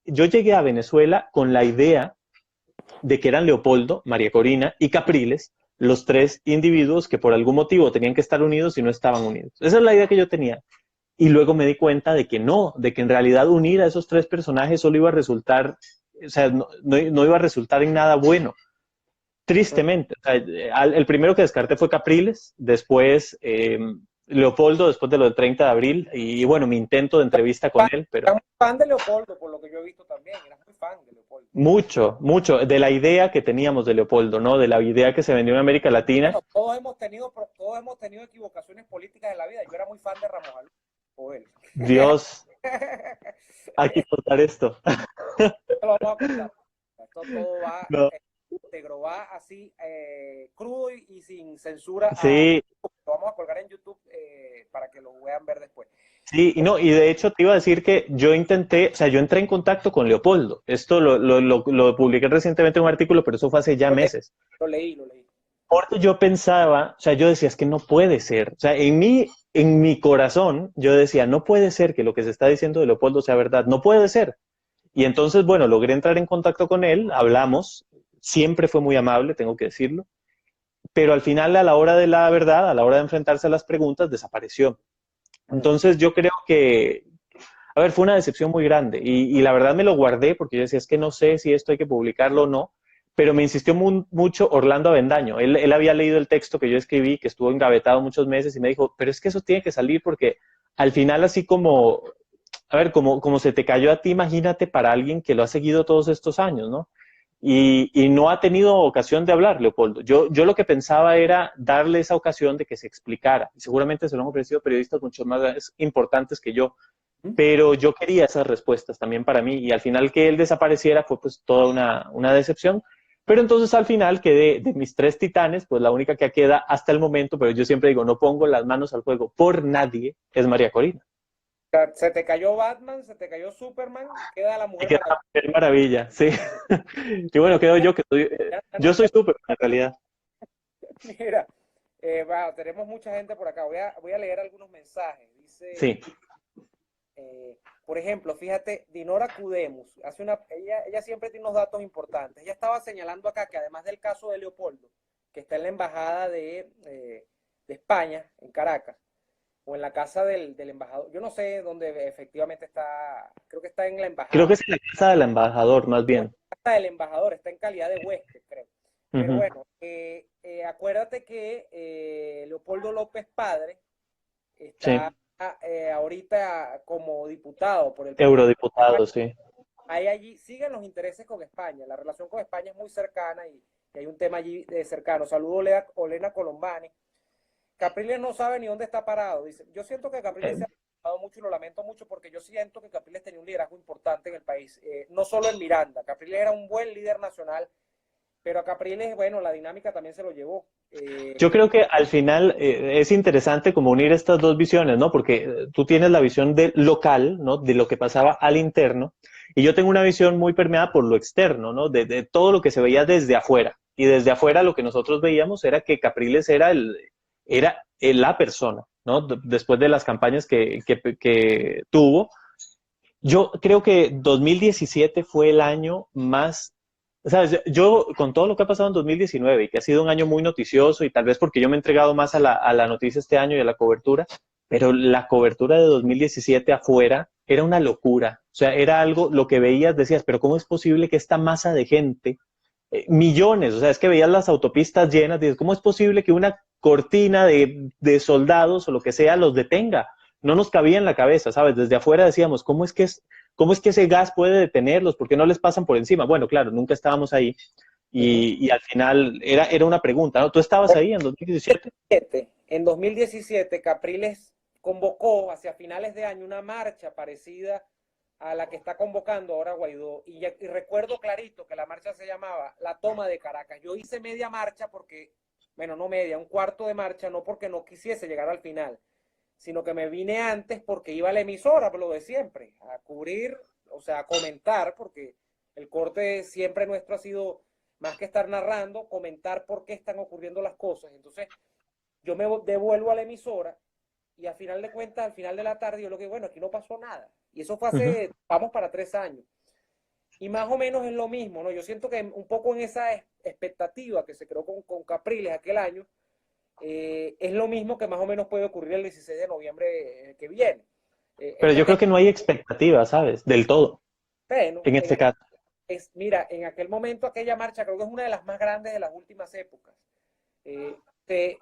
Speaker 1: yo llegué a Venezuela con la idea de que eran Leopoldo, María Corina y Capriles los tres individuos que por algún motivo tenían que estar unidos y no estaban unidos. Esa es la idea que yo tenía. Y luego me di cuenta de que no, de que en realidad unir a esos tres personajes solo iba a resultar, o sea, no iba a resultar en nada bueno. Tristemente. O sea, el primero que descarté fue Capriles, después Leopoldo, después de lo del 30 de abril, y bueno, mi intento de entrevista con él, pero...
Speaker 2: Eras muy fan de Leopoldo, por lo que yo he visto también, eras muy fan de Leopoldo.
Speaker 1: Mucho, de la idea que teníamos de Leopoldo, ¿no? De la idea que se vendió en América Latina.
Speaker 2: Bueno, todos hemos tenido equivocaciones políticas en la vida. Yo era muy fan de Ramos Alú, o él.
Speaker 1: Dios, hay que cortar esto.
Speaker 2: Lo vamos a cortar. Esto todo va,
Speaker 1: No.
Speaker 2: íntegro, va así, crudo y sin censura.
Speaker 1: Sí,
Speaker 2: Lo vamos a colgar en YouTube para que lo puedan ver después.
Speaker 1: sí, y no, y de hecho te iba a decir que yo intenté, o sea, yo entré en contacto con Leopoldo. Esto lo publiqué recientemente en un artículo, pero eso fue hace ya meses.
Speaker 2: Lo leí.
Speaker 1: Porque yo pensaba, o sea, yo decía, es que no puede ser. O sea, en mi corazón, yo decía, no puede ser que lo que se está diciendo de Leopoldo sea verdad. No puede ser. Y entonces, bueno, logré entrar en contacto con él, hablamos, siempre fue muy amable, tengo que decirlo, pero al final, a la hora de la verdad, a la hora de enfrentarse a las preguntas, desapareció. Entonces yo creo que, a ver, fue una decepción muy grande y la verdad me lo guardé porque yo decía, es que no sé si esto hay que publicarlo o no, pero me insistió mucho Orlando Avendaño. Él había leído el texto que yo escribí, que estuvo engavetado muchos meses y me dijo, pero es que eso tiene que salir porque al final así como a ver, como se te cayó a ti, imagínate para alguien que lo ha seguido todos estos años, ¿no? Y no ha tenido ocasión de hablar, Leopoldo. Yo lo que pensaba era darle esa ocasión de que se explicara. Y seguramente se lo han ofrecido periodistas mucho más importantes que yo, pero yo quería esas respuestas también para mí. Y al final que él desapareciera fue pues toda una decepción. Pero entonces al final que de mis tres titanes, pues la única que queda hasta el momento, pero yo siempre digo, no pongo las manos al fuego por nadie, es María Corina.
Speaker 2: Se te cayó Batman, se te cayó Superman, queda la
Speaker 1: Y
Speaker 2: Mujer
Speaker 1: queda
Speaker 2: Maravilla.
Speaker 1: Mujer Maravilla, sí. Y bueno, quedo yo que soy, yo soy súper en realidad.
Speaker 2: Mira, wow, tenemos mucha gente por acá. Voy a leer algunos mensajes. Dice,
Speaker 1: Sí,
Speaker 2: por ejemplo, fíjate, Dinora Cudemus, ella siempre tiene unos datos importantes. Ella estaba señalando acá que además del caso de Leopoldo, que está en la embajada de España, en Caracas, o en la casa del embajador, yo no sé dónde efectivamente está, creo que está en la
Speaker 1: creo que
Speaker 2: embajada,
Speaker 1: es en la casa del embajador, más
Speaker 2: o en
Speaker 1: bien.
Speaker 2: la casa del embajador, está en calidad de huésped, creo. Pero
Speaker 1: Ujú.
Speaker 2: bueno, acuérdate que Leopoldo López Padre está
Speaker 1: Sí,
Speaker 2: ahorita como diputado por el Partido de España.
Speaker 1: eurodiputado, sí.
Speaker 2: Hay allí, siguen los intereses con España, la relación con España es muy cercana y hay un tema allí cercano. Saludo a Olena Colombani. Capriles no sabe ni dónde está parado. Dice, yo siento que Capriles
Speaker 1: Eh,
Speaker 2: se ha parado mucho y lo lamento mucho porque yo siento que Capriles tenía un liderazgo importante en el país, no solo en Miranda. Capriles era un buen líder nacional, pero a Capriles, bueno, la dinámica también se lo llevó.
Speaker 1: Yo creo que al final es interesante como unir estas dos visiones, ¿no? Porque tú tienes la visión del local, ¿no? De lo que pasaba al interno, y yo tengo una visión muy permeada por lo externo, ¿no? De todo lo que se veía desde afuera. Y desde afuera lo que nosotros veíamos era que Capriles la persona, ¿no? Después de las campañas que tuvo. Yo creo que 2017 fue el año más, ¿sabes? Yo, con todo lo que ha pasado en 2019 y que ha sido un año muy noticioso y tal vez porque yo me he entregado más a la noticia este año y a la cobertura, pero la cobertura de 2017 afuera era una locura. O sea, era algo, lo que veías, decías, pero ¿cómo es posible que esta masa de gente, millones, o sea, es que veías las autopistas llenas, dices, ¿cómo es posible que una cortina de soldados o lo que sea los detenga? No nos cabía en la cabeza, ¿sabes? Desde afuera decíamos, cómo es que ese gas puede detenerlos? ¿Por qué no les pasan por encima? Bueno, claro, nunca estábamos ahí
Speaker 2: Uh -huh.
Speaker 1: y al final era una pregunta, ¿no? ¿Tú estabas ahí en 2017?
Speaker 2: En 2017, Capriles convocó hacia finales de año una marcha parecida a la que está convocando ahora Guaidó. Y recuerdo clarito que la marcha se llamaba La Toma de Caracas. Yo hice media marcha porque, bueno, no media, un cuarto de marcha, no porque no quisiese llegar al final, sino que me vine antes porque iba a la emisora, lo de siempre, a cubrir, o sea, a comentar, porque el corte siempre nuestro ha sido, más que estar narrando, comentar por qué están ocurriendo las cosas. Entonces, yo me devuelvo a la emisora y al final de cuentas, al final de la tarde, yo lo que, bueno, aquí no pasó nada. Y eso fue
Speaker 1: Uh -huh.
Speaker 2: hace, vamos para 3 años. Y más o menos es lo mismo, ¿no? Yo siento que un poco en esa expectativa que se creó con Capriles aquel año, es lo mismo que más o menos puede ocurrir el 16 de noviembre que viene.
Speaker 1: Pero yo creo que no hay expectativa, ¿sabes? Del todo,
Speaker 2: Bueno,
Speaker 1: en este caso.
Speaker 2: mira, en aquel momento aquella marcha creo que es una de las más grandes de las últimas épocas. Eh,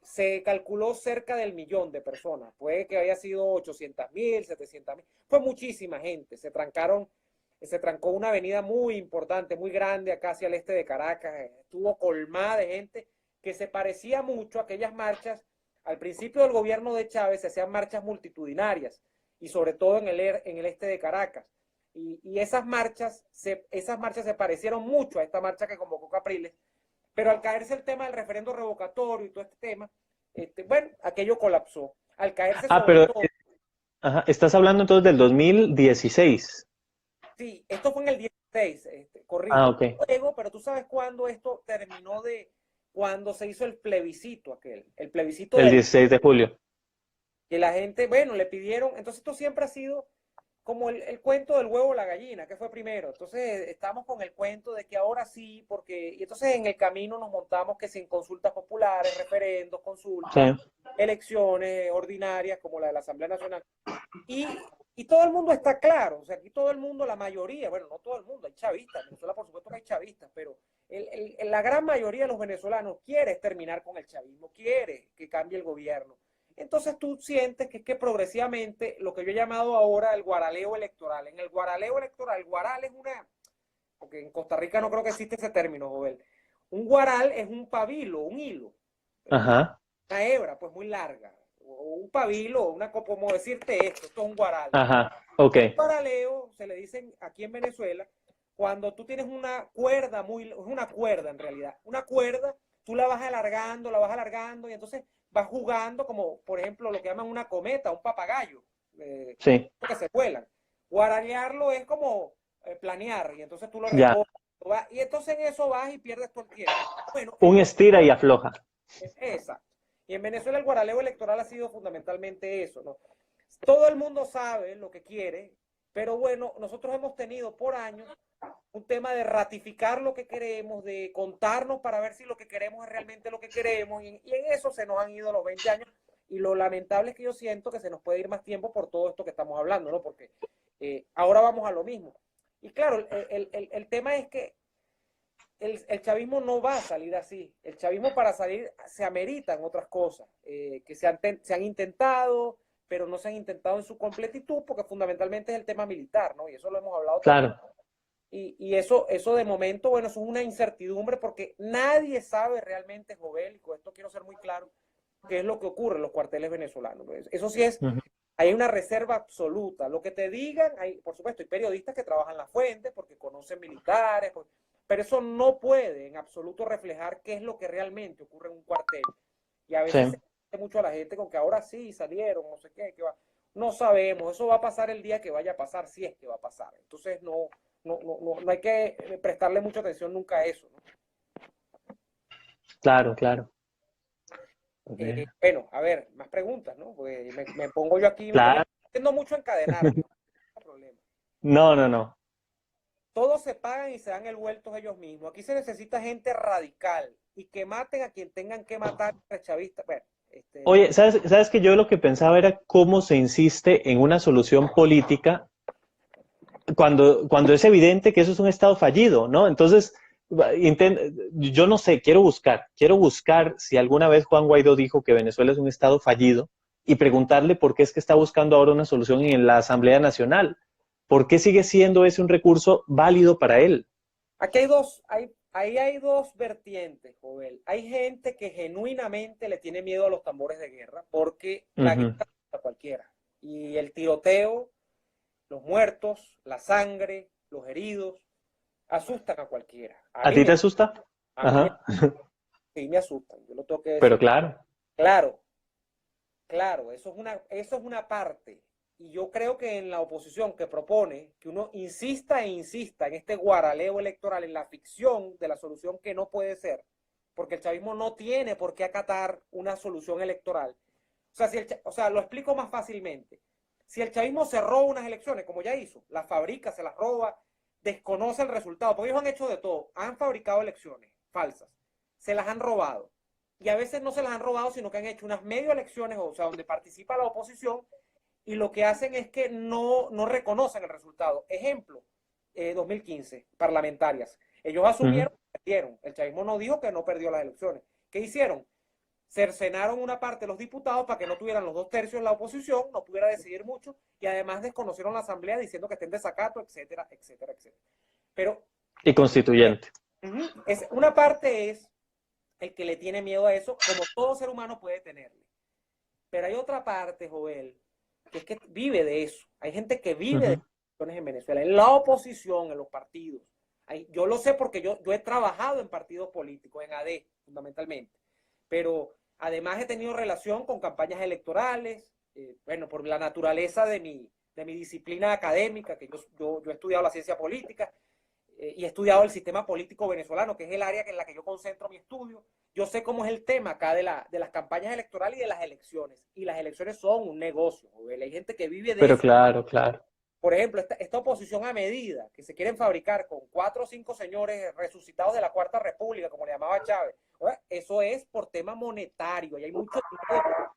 Speaker 2: se calculó cerca del 1.000.000 de personas. Puede que haya sido 800.000, 700.000. Fue muchísima gente. Se trancó una avenida muy importante, muy grande acá hacia el este de Caracas. Estuvo colmada de gente que se parecía mucho a aquellas marchas. Al principio del gobierno de Chávez se hacían marchas multitudinarias y sobre todo en el este de Caracas. Y esas marchas se parecieron mucho a esta marcha que convocó Capriles, pero al caerse el tema del referendo revocatorio y todo este tema, bueno, aquello colapsó. Al caerse
Speaker 1: Ah,
Speaker 2: sobre
Speaker 1: pero
Speaker 2: todo,
Speaker 1: ajá, estás hablando entonces del 2016.
Speaker 2: sí, esto fue en el 16,
Speaker 1: Ah,
Speaker 2: corrijo.
Speaker 1: ok.
Speaker 2: Luego, pero tú sabes cuándo esto terminó cuando se hizo el plebiscito aquel, el plebiscito
Speaker 1: El
Speaker 2: del
Speaker 1: 16 de julio.
Speaker 2: que la gente, bueno, le pidieron, entonces esto siempre ha sido como el cuento del huevo o la gallina, que fue primero. Entonces estamos con el cuento de que ahora sí, porque, y entonces en el camino nos montamos que sin consultas populares, referendos,
Speaker 1: Sí.
Speaker 2: consultas, elecciones ordinarias como la de la Asamblea Nacional. Y todo el mundo está claro, o sea, aquí todo el mundo, la mayoría, bueno, no todo el mundo, hay chavistas, en Venezuela por supuesto que hay chavistas, pero la gran mayoría de los venezolanos quiere terminar con el chavismo, quiere que cambie el gobierno. Entonces tú sientes que es que progresivamente, lo que yo he llamado ahora el guaraleo electoral, en el guaraleo electoral, guaral es una, porque en Costa Rica no creo que existe ese término, Joel. Un guaral es un pabilo, un hilo,
Speaker 1: Ajá,
Speaker 2: una hebra pues muy larga, o un pabilo, una, como decirte esto es un guaral.
Speaker 1: ajá, ok,
Speaker 2: Guaraleo se le dicen aquí en Venezuela cuando tú tienes una cuerda es una cuerda en realidad, una cuerda, tú la vas alargando y entonces vas jugando como, por ejemplo, lo que llaman una cometa, un papagayo,
Speaker 1: sí,
Speaker 2: que se vuelan. Guararearlo es como planear y entonces tú lo
Speaker 1: ya.
Speaker 2: recoges y entonces en eso vas y pierdes todo el tiempo. Bueno,
Speaker 1: Un estira y afloja.
Speaker 2: exacto. Y en Venezuela el guaraleo electoral ha sido fundamentalmente eso, ¿no? Todo el mundo sabe lo que quiere, pero bueno, nosotros hemos tenido por años un tema de ratificar lo que queremos, de contarnos para ver si lo que queremos es realmente lo que queremos, y en eso se nos han ido los 20 años, y lo lamentable es que yo siento que se nos puede ir más tiempo por todo esto que estamos hablando, ¿no? Porque ahora vamos a lo mismo. Y claro, el tema es que el chavismo no va a salir así. El chavismo para salir se ameritan otras cosas que se han intentado, pero no se han intentado en su completitud porque fundamentalmente es el tema militar, ¿no? Y eso lo hemos hablado también.
Speaker 1: Claro,
Speaker 2: Y eso de momento, bueno, eso es una incertidumbre porque nadie sabe realmente, Jovel, y con esto quiero ser muy claro, qué es lo que ocurre en los cuarteles venezolanos. Eso sí es,
Speaker 1: ujú,
Speaker 2: hay una reserva absoluta. Lo que te digan, hay, por supuesto, hay periodistas que trabajan la fuente porque conocen militares, pero eso no puede en absoluto reflejar qué es lo que realmente ocurre en un cuartel. Y a veces se
Speaker 1: sí,
Speaker 2: dice mucho a la gente con que ahora sí salieron, no sé qué, que va. No sabemos, eso va a pasar el día que vaya a pasar, si es que va a pasar. Entonces no hay que prestarle mucha atención nunca a eso, ¿no?
Speaker 1: claro, claro. A ver.
Speaker 2: Bueno, a ver, más preguntas, ¿no? Pues me pongo yo aquí, me pongo
Speaker 1: Claro.
Speaker 2: haciendo mucho encadenarme, no hay problema.
Speaker 1: No, no, no.
Speaker 2: Todos se pagan y se dan el vuelto ellos mismos. Aquí se necesita gente radical y que maten a quien tengan que matar, chavista. Bueno,
Speaker 1: Oye, ¿sabes que yo lo que pensaba era cómo se insiste en una solución política cuando es evidente que eso es un Estado fallido, ¿no? Entonces, yo no sé, quiero buscar si alguna vez Juan Guaidó dijo que Venezuela es un Estado fallido y preguntarle por qué es que está buscando ahora una solución en la Asamblea Nacional. ¿Por qué sigue siendo ese un recurso válido para él?
Speaker 2: aquí hay dos, ahí hay dos vertientes, Joel. Hay gente que genuinamente le tiene miedo a los tambores de guerra porque la guerra
Speaker 1: Ujú.
Speaker 2: a cualquiera. Y el tiroteo, los muertos, la sangre, los heridos, asustan a cualquiera.
Speaker 1: ¿A ti te asusta?
Speaker 2: A mí
Speaker 1: Ajá.
Speaker 2: sí me asustan, yo lo tengo que
Speaker 1: Pero
Speaker 2: decir.
Speaker 1: claro,
Speaker 2: Claro, claro, eso es una parte. Y yo creo que en la oposición que propone que uno insista e insista en este guaraleo electoral, en la ficción de la solución que no puede ser, porque el chavismo no tiene por qué acatar una solución electoral. O sea, o sea, lo explico más fácilmente. Si el chavismo se roba unas elecciones, como ya hizo, las fabrica, se las roba, desconoce el resultado, porque ellos han hecho de todo, han fabricado elecciones falsas, se las han robado, y a veces no se las han robado, sino que han hecho unas medio elecciones, o sea, donde participa la oposición, y lo que hacen es que no reconocen el resultado. Ejemplo, 2015, parlamentarias. Ellos
Speaker 1: ujú,
Speaker 2: asumieron que perdieron. El chavismo no dijo que no perdió las elecciones. ¿Qué hicieron? Cercenaron una parte de los diputados para que no tuvieran los 2/3 la oposición, no pudiera decidir mucho, y además desconocieron la asamblea diciendo que está en desacato, etcétera, etcétera, etcétera. Pero
Speaker 1: y constituyente.
Speaker 2: una parte es el que le tiene miedo a eso, como todo ser humano puede tenerle. Pero hay otra parte, Joel, que es que vive de eso. Hay gente que vive de
Speaker 1: Ujú.
Speaker 2: elecciones en Venezuela, en la oposición, en los partidos. Yo lo sé porque yo he trabajado en partidos políticos, en AD, fundamentalmente. Pero además he tenido relación con campañas electorales, bueno, por la naturaleza de mi disciplina académica, que yo he estudiado la ciencia política, y he estudiado el sistema político venezolano, que es el área en la que yo concentro mi estudio. Yo sé cómo es el tema acá de las campañas electorales y de las elecciones. Y las elecciones son un negocio, Joel. Hay gente que vive de
Speaker 1: Pero
Speaker 2: eso.
Speaker 1: claro, claro.
Speaker 2: Por ejemplo, esta oposición a medida que se quieren fabricar con 4 o 5 señores resucitados de la Cuarta República, como le llamaba Chávez, eso es por tema monetario. Y hay mucho dinero,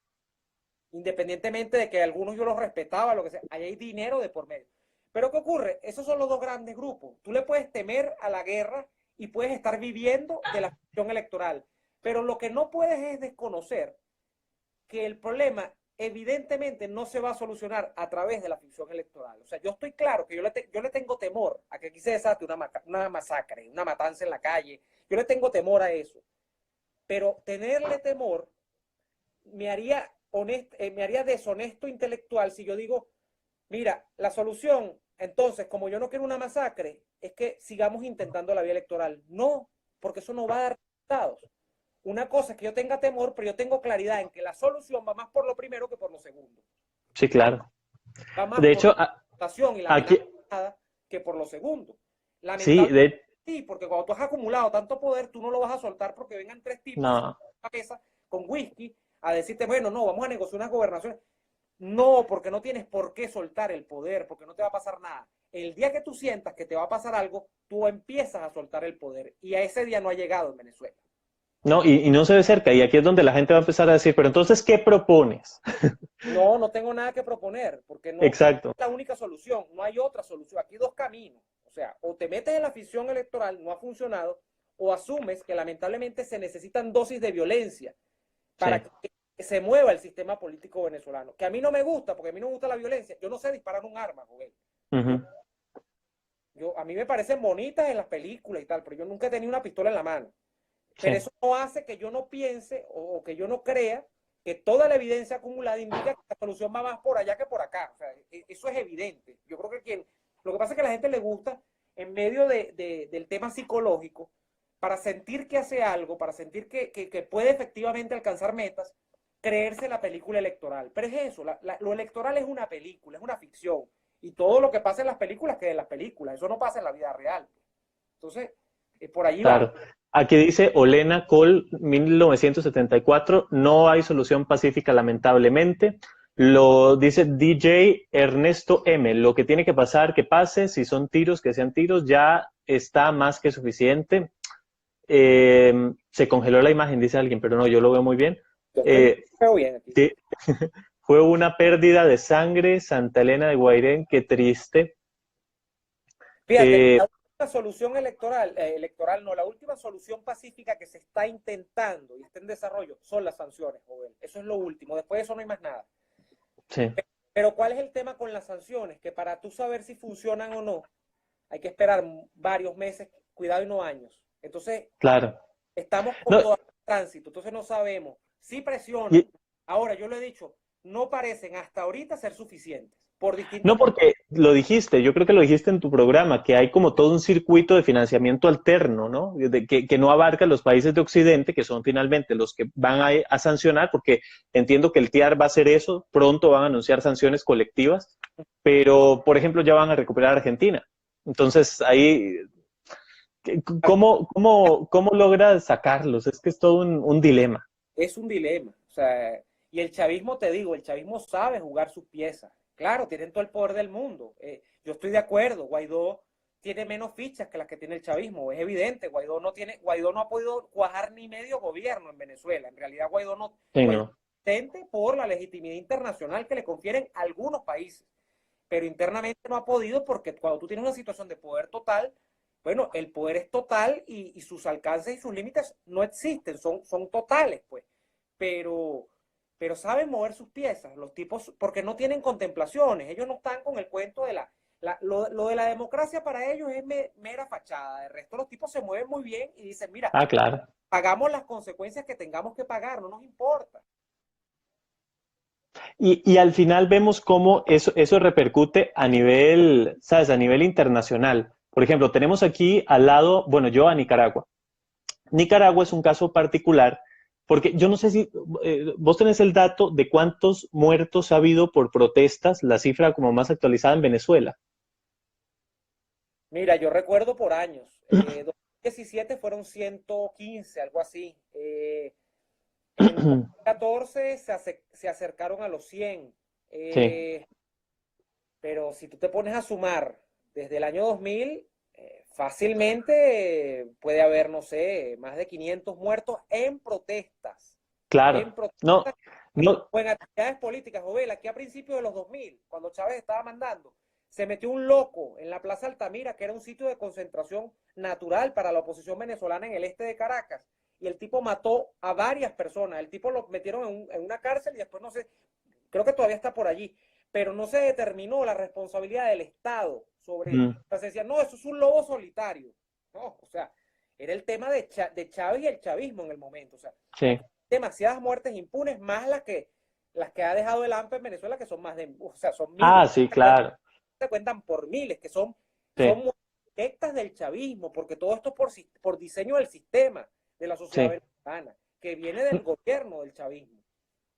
Speaker 2: independientemente de que algunos yo los respetaba, lo que sea, ahí hay dinero de por medio. Pero ¿qué ocurre? Esos son los dos grandes grupos. Tú le puedes temer a la guerra y puedes estar viviendo de la ficción electoral. Pero lo que no puedes es desconocer que el problema evidentemente no se va a solucionar a través de la ficción electoral. O sea, yo estoy claro que yo le tengo temor a que aquí se desate una masacre, una matanza en la calle. Yo le tengo temor a eso. Pero tenerle temor me haría deshonesto intelectual si yo digo, mira, la solución, entonces, como yo no quiero una masacre, es que sigamos intentando la vía electoral. No, porque eso no va a dar resultados. Una cosa es que yo tenga temor, pero yo tengo claridad en que la solución va más por lo primero que por lo segundo.
Speaker 1: Sí, claro.
Speaker 2: Va más
Speaker 1: De
Speaker 2: por
Speaker 1: hecho,
Speaker 2: la votación y la
Speaker 1: aquí,
Speaker 2: amenaza que por lo segundo.
Speaker 1: sí,
Speaker 2: Lamentablemente, sí, porque cuando tú has acumulado tanto poder, tú no lo vas a soltar porque vengan tres tipos
Speaker 1: no,
Speaker 2: a la mesa con whisky a decirte, bueno, no, vamos a negociar unas gobernaciones. No, porque no tienes por qué soltar el poder, porque no te va a pasar nada. El día que tú sientas que te va a pasar algo, tú empiezas a soltar el poder. Y a ese día no ha llegado en Venezuela.
Speaker 1: no, y no se ve cerca, y aquí es donde la gente va a empezar a decir, pero entonces, ¿qué propones?
Speaker 2: No, no tengo nada que proponer, porque no es
Speaker 1: Exacto,
Speaker 2: la única solución, no hay otra solución. Aquí hay dos caminos. O sea, o te metes en la ficción electoral, no ha funcionado, o asumes que lamentablemente se necesitan dosis de violencia para
Speaker 1: sí.
Speaker 2: que se mueva el sistema político venezolano. Que a mí no me gusta, porque a mí no me gusta la violencia. Yo no sé disparar un arma, Joel.
Speaker 1: Ujú,
Speaker 2: A mí me parecen bonitas en las películas y tal, pero yo nunca he tenido una pistola en la mano. Pero
Speaker 1: sí,
Speaker 2: eso no hace que yo no piense o que yo no crea que toda la evidencia acumulada indica que la solución va más por allá que por acá. O sea, eso es evidente. Yo creo que lo que pasa es que a la gente le gusta, en medio del tema psicológico, para sentir que hace algo, para sentir que puede efectivamente alcanzar metas, creerse la película electoral. Pero es eso, lo electoral es una película, es una ficción. Y todo lo que pasa en las películas queda en las películas. Eso no pasa en la vida real. Entonces, por allí va.
Speaker 1: claro. Aquí dice Olena Cole, 1974, no hay solución pacífica, lamentablemente. Lo dice DJ Ernesto M. Lo que tiene que pasar, que pase. Si son tiros, que sean tiros. Ya está más que suficiente. Se congeló la imagen, dice alguien, pero no, yo lo veo muy bien.
Speaker 2: Yo
Speaker 1: Eh,
Speaker 2: veo bien aquí.
Speaker 1: fue una pérdida de sangre, Santa Elena de Guairén, qué triste.
Speaker 2: Fíjate,
Speaker 1: Eh,
Speaker 2: la última solución electoral no, la última solución pacífica que se está intentando y está en desarrollo son las sanciones, Joven. Eso es lo último. Después de eso no hay más nada.
Speaker 1: sí,
Speaker 2: Pero ¿cuál es el tema con las sanciones? Que para tú saber si funcionan o no, hay que esperar varios meses, cuidado y no años. Entonces,
Speaker 1: claro.
Speaker 2: estamos con
Speaker 1: No,
Speaker 2: todo el tránsito, entonces no sabemos si presionan.
Speaker 1: y,
Speaker 2: Ahora, yo lo he dicho, no parecen hasta ahorita ser suficientes por distintos
Speaker 1: no
Speaker 2: motivos.
Speaker 1: porque lo dijiste, yo creo que lo dijiste en tu programa, que hay como todo un circuito de financiamiento alterno, ¿no? Que no abarca los países de Occidente, que son finalmente los que van a sancionar, porque entiendo que el TIAR va a hacer eso, pronto van a anunciar sanciones colectivas, pero, por ejemplo, ya van a recuperar Argentina. Entonces, ahí, ¿cómo logras sacarlos? Es que es todo un dilema.
Speaker 2: Es un dilema. O sea, y el chavismo, te digo, el chavismo sabe jugar sus piezas. Claro, tienen todo el poder del mundo. Yo estoy de acuerdo, Guaidó tiene menos fichas que las que tiene el chavismo, es evidente. Guaidó no ha podido cuajar ni medio gobierno en Venezuela. En realidad,
Speaker 1: Sí,
Speaker 2: Guaidó
Speaker 1: no,
Speaker 2: es potente por la legitimidad internacional que le confieren algunos países, pero internamente no ha podido porque cuando tú tienes una situación de poder total, bueno, el poder es total y sus alcances y sus límites no existen, son totales, pues. Pero, pero saben mover sus piezas, los tipos, porque no tienen contemplaciones, ellos no están con el cuento de lo de la democracia para ellos es mera fachada, de resto los tipos se mueven muy bien y dicen, mira,
Speaker 1: ah, claro.
Speaker 2: pagamos las consecuencias que tengamos que pagar, no nos importa.
Speaker 1: Y al final vemos cómo eso repercute a nivel, ¿sabes? A nivel internacional. Por ejemplo, tenemos aquí al lado, bueno, yo a Nicaragua. Nicaragua es un caso particular porque yo no sé si vos tenés el dato de cuántos muertos ha habido por protestas, la cifra como más actualizada en Venezuela.
Speaker 2: Mira, yo recuerdo por años, 2017 fueron 115, algo así. En 2014 se acercaron a los 100.
Speaker 1: Sí,
Speaker 2: eh, pero si tú te pones a sumar desde el año 2000, fácilmente puede haber, no sé, más de 500 muertos en protestas. En
Speaker 1: claro. No,
Speaker 2: protestas
Speaker 1: no,
Speaker 2: o en actividades políticas. Jovel, aquí a principios de los 2000, cuando Chávez estaba mandando, se metió un loco en la Plaza Altamira, que era un sitio de concentración natural para la oposición venezolana en el este de Caracas, y el tipo mató a varias personas. El tipo lo metieron en una cárcel y después no sé, creo que todavía está por allí, pero no se determinó la responsabilidad del Estado sobre, o sea, se decía, no, eso es un lobo solitario. No, o sea, era el tema de Chávez y el chavismo en el momento. O sea,
Speaker 1: sí.
Speaker 2: demasiadas muertes impunes, más las que ha dejado el AMPA en Venezuela, que son más de, o sea, son miles,
Speaker 1: Ah, sí, claro.
Speaker 2: se cuentan por miles, que son,
Speaker 1: Sí,
Speaker 2: son muertes directas del chavismo, porque todo esto por diseño del sistema de la sociedad
Speaker 1: sí.
Speaker 2: venezolana, que viene del gobierno del chavismo.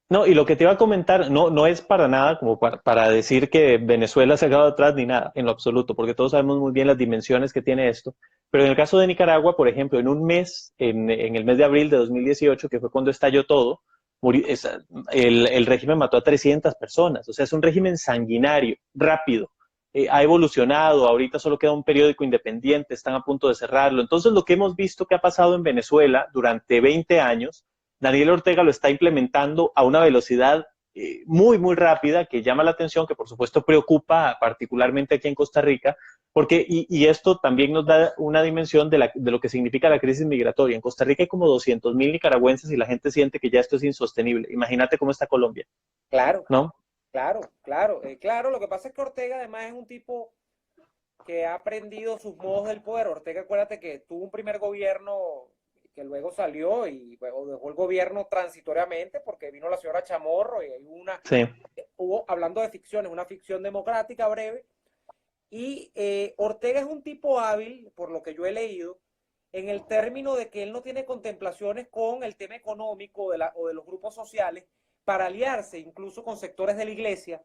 Speaker 1: No, y lo que te iba a comentar, no es para nada como para decir que Venezuela se ha quedado atrás ni nada, en lo absoluto, porque todos sabemos muy bien las dimensiones que tiene esto. Pero en el caso de Nicaragua, por ejemplo, en un mes, en el mes de abril de 2018, que fue cuando estalló todo, el régimen mató a 300 personas. O sea, es un régimen sanguinario, rápido. Ha evolucionado, ahorita solo queda un periódico independiente, están a punto de cerrarlo. Entonces, lo que hemos visto que ha pasado en Venezuela durante 20 años, Daniel Ortega lo está implementando a una velocidad muy, muy rápida, que llama la atención, que por supuesto preocupa particularmente aquí en Costa Rica, porque, y esto también nos da una dimensión de lo que significa la crisis migratoria. En Costa Rica hay como 200,000 nicaragüenses y la gente siente que ya esto es insostenible. Imagínate cómo está Colombia,
Speaker 2: Claro,
Speaker 1: ¿no?
Speaker 2: claro, lo que pasa es que Ortega además es un tipo que ha aprendido sus modos del poder. Ortega, acuérdate que tuvo un primer gobierno que luego salió y luego dejó el gobierno transitoriamente porque vino la señora Chamorro y
Speaker 1: Sí.
Speaker 2: hubo, hablando de ficciones, una ficción democrática breve. Y Ortega es un tipo hábil, por lo que yo he leído, en el término de que él no tiene contemplaciones con el tema económico o de los grupos sociales para aliarse incluso con sectores de la iglesia,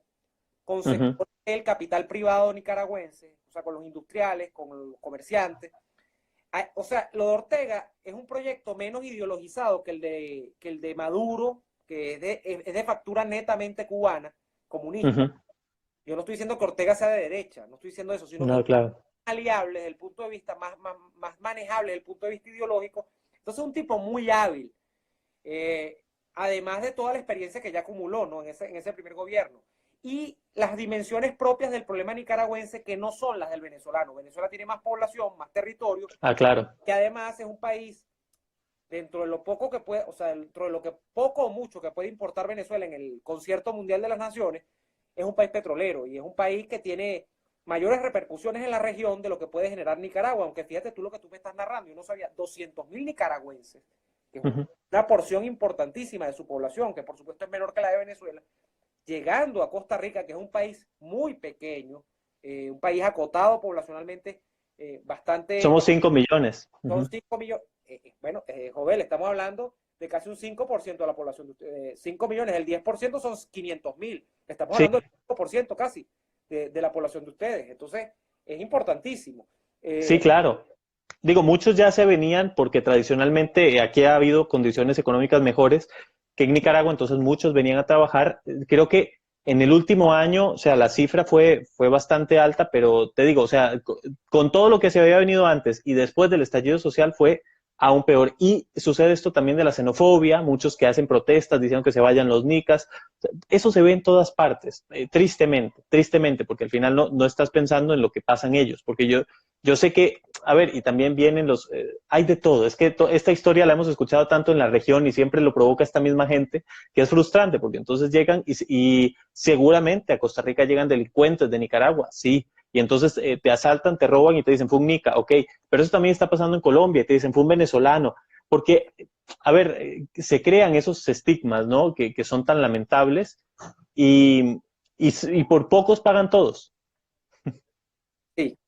Speaker 2: con
Speaker 1: Ujú.
Speaker 2: sectores del capital privado nicaragüense, o sea, con los industriales, con los comerciantes. O sea, lo de Ortega es un proyecto menos ideologizado que el de Maduro, que es de factura netamente cubana, comunista.
Speaker 1: Ujú.
Speaker 2: Yo no estoy diciendo que Ortega sea de derecha, no estoy diciendo eso, sino que
Speaker 1: No,
Speaker 2: Ortega
Speaker 1: claro.
Speaker 2: es aliable desde el punto de vista más manejable, desde el punto de vista ideológico. Entonces es un tipo muy hábil, eh, además de toda la experiencia que ya acumuló, ¿no? En ese primer gobierno. Y las dimensiones propias del problema nicaragüense que no son las del venezolano. Venezuela tiene más población, más territorio,
Speaker 1: Ah, claro.
Speaker 2: que además es un país dentro de lo poco que puede, o sea, dentro de lo que poco o mucho que puede importar Venezuela en el concierto mundial de las naciones, es un país petrolero y es un país que tiene mayores repercusiones en la región de lo que puede generar Nicaragua, aunque fíjate tú lo que tú me estás narrando, yo no sabía, 200,000 nicaragüenses, que es
Speaker 1: Ujú.
Speaker 2: una porción importantísima de su población, que por supuesto es menor que la de Venezuela, llegando a Costa Rica, que es un país muy pequeño, un país acotado poblacionalmente, bastante,
Speaker 1: Somos 5 millones.
Speaker 2: son
Speaker 1: Ujú.
Speaker 2: 5 millones, bueno, Jovel, estamos hablando de casi un 5% de la población de ustedes, 5 millones, el 10% son 500,000, estamos
Speaker 1: Sí,
Speaker 2: hablando del 5% casi de la población de ustedes, entonces es importantísimo.
Speaker 1: sí,
Speaker 2: Eh,
Speaker 1: claro. Digo, muchos ya se venían porque tradicionalmente aquí ha habido condiciones económicas mejores que en Nicaragua, entonces muchos venían a trabajar. Creo que en el último año, o sea, la cifra fue bastante alta, pero te digo, o sea, con todo lo que se había venido antes y después del estallido social fue aún peor. Y sucede esto también de la xenofobia, muchos que hacen protestas diciendo que se vayan los nicas. Eso se ve en todas partes, tristemente, tristemente, porque al final no estás pensando en lo que pasa en ellos, porque yo sé que, a ver, y también vienen hay de todo, es que esta historia la hemos escuchado tanto en la región y siempre lo provoca esta misma gente, que es frustrante, porque entonces llegan y seguramente a Costa Rica llegan delincuentes de Nicaragua, sí, y entonces te asaltan, te roban y te dicen, fue un nica, ok, pero eso también está pasando en Colombia, y te dicen, fue un venezolano, porque, a ver, se crean esos estigmas, ¿no? Que son tan lamentables y por pocos pagan todos.
Speaker 2: sí,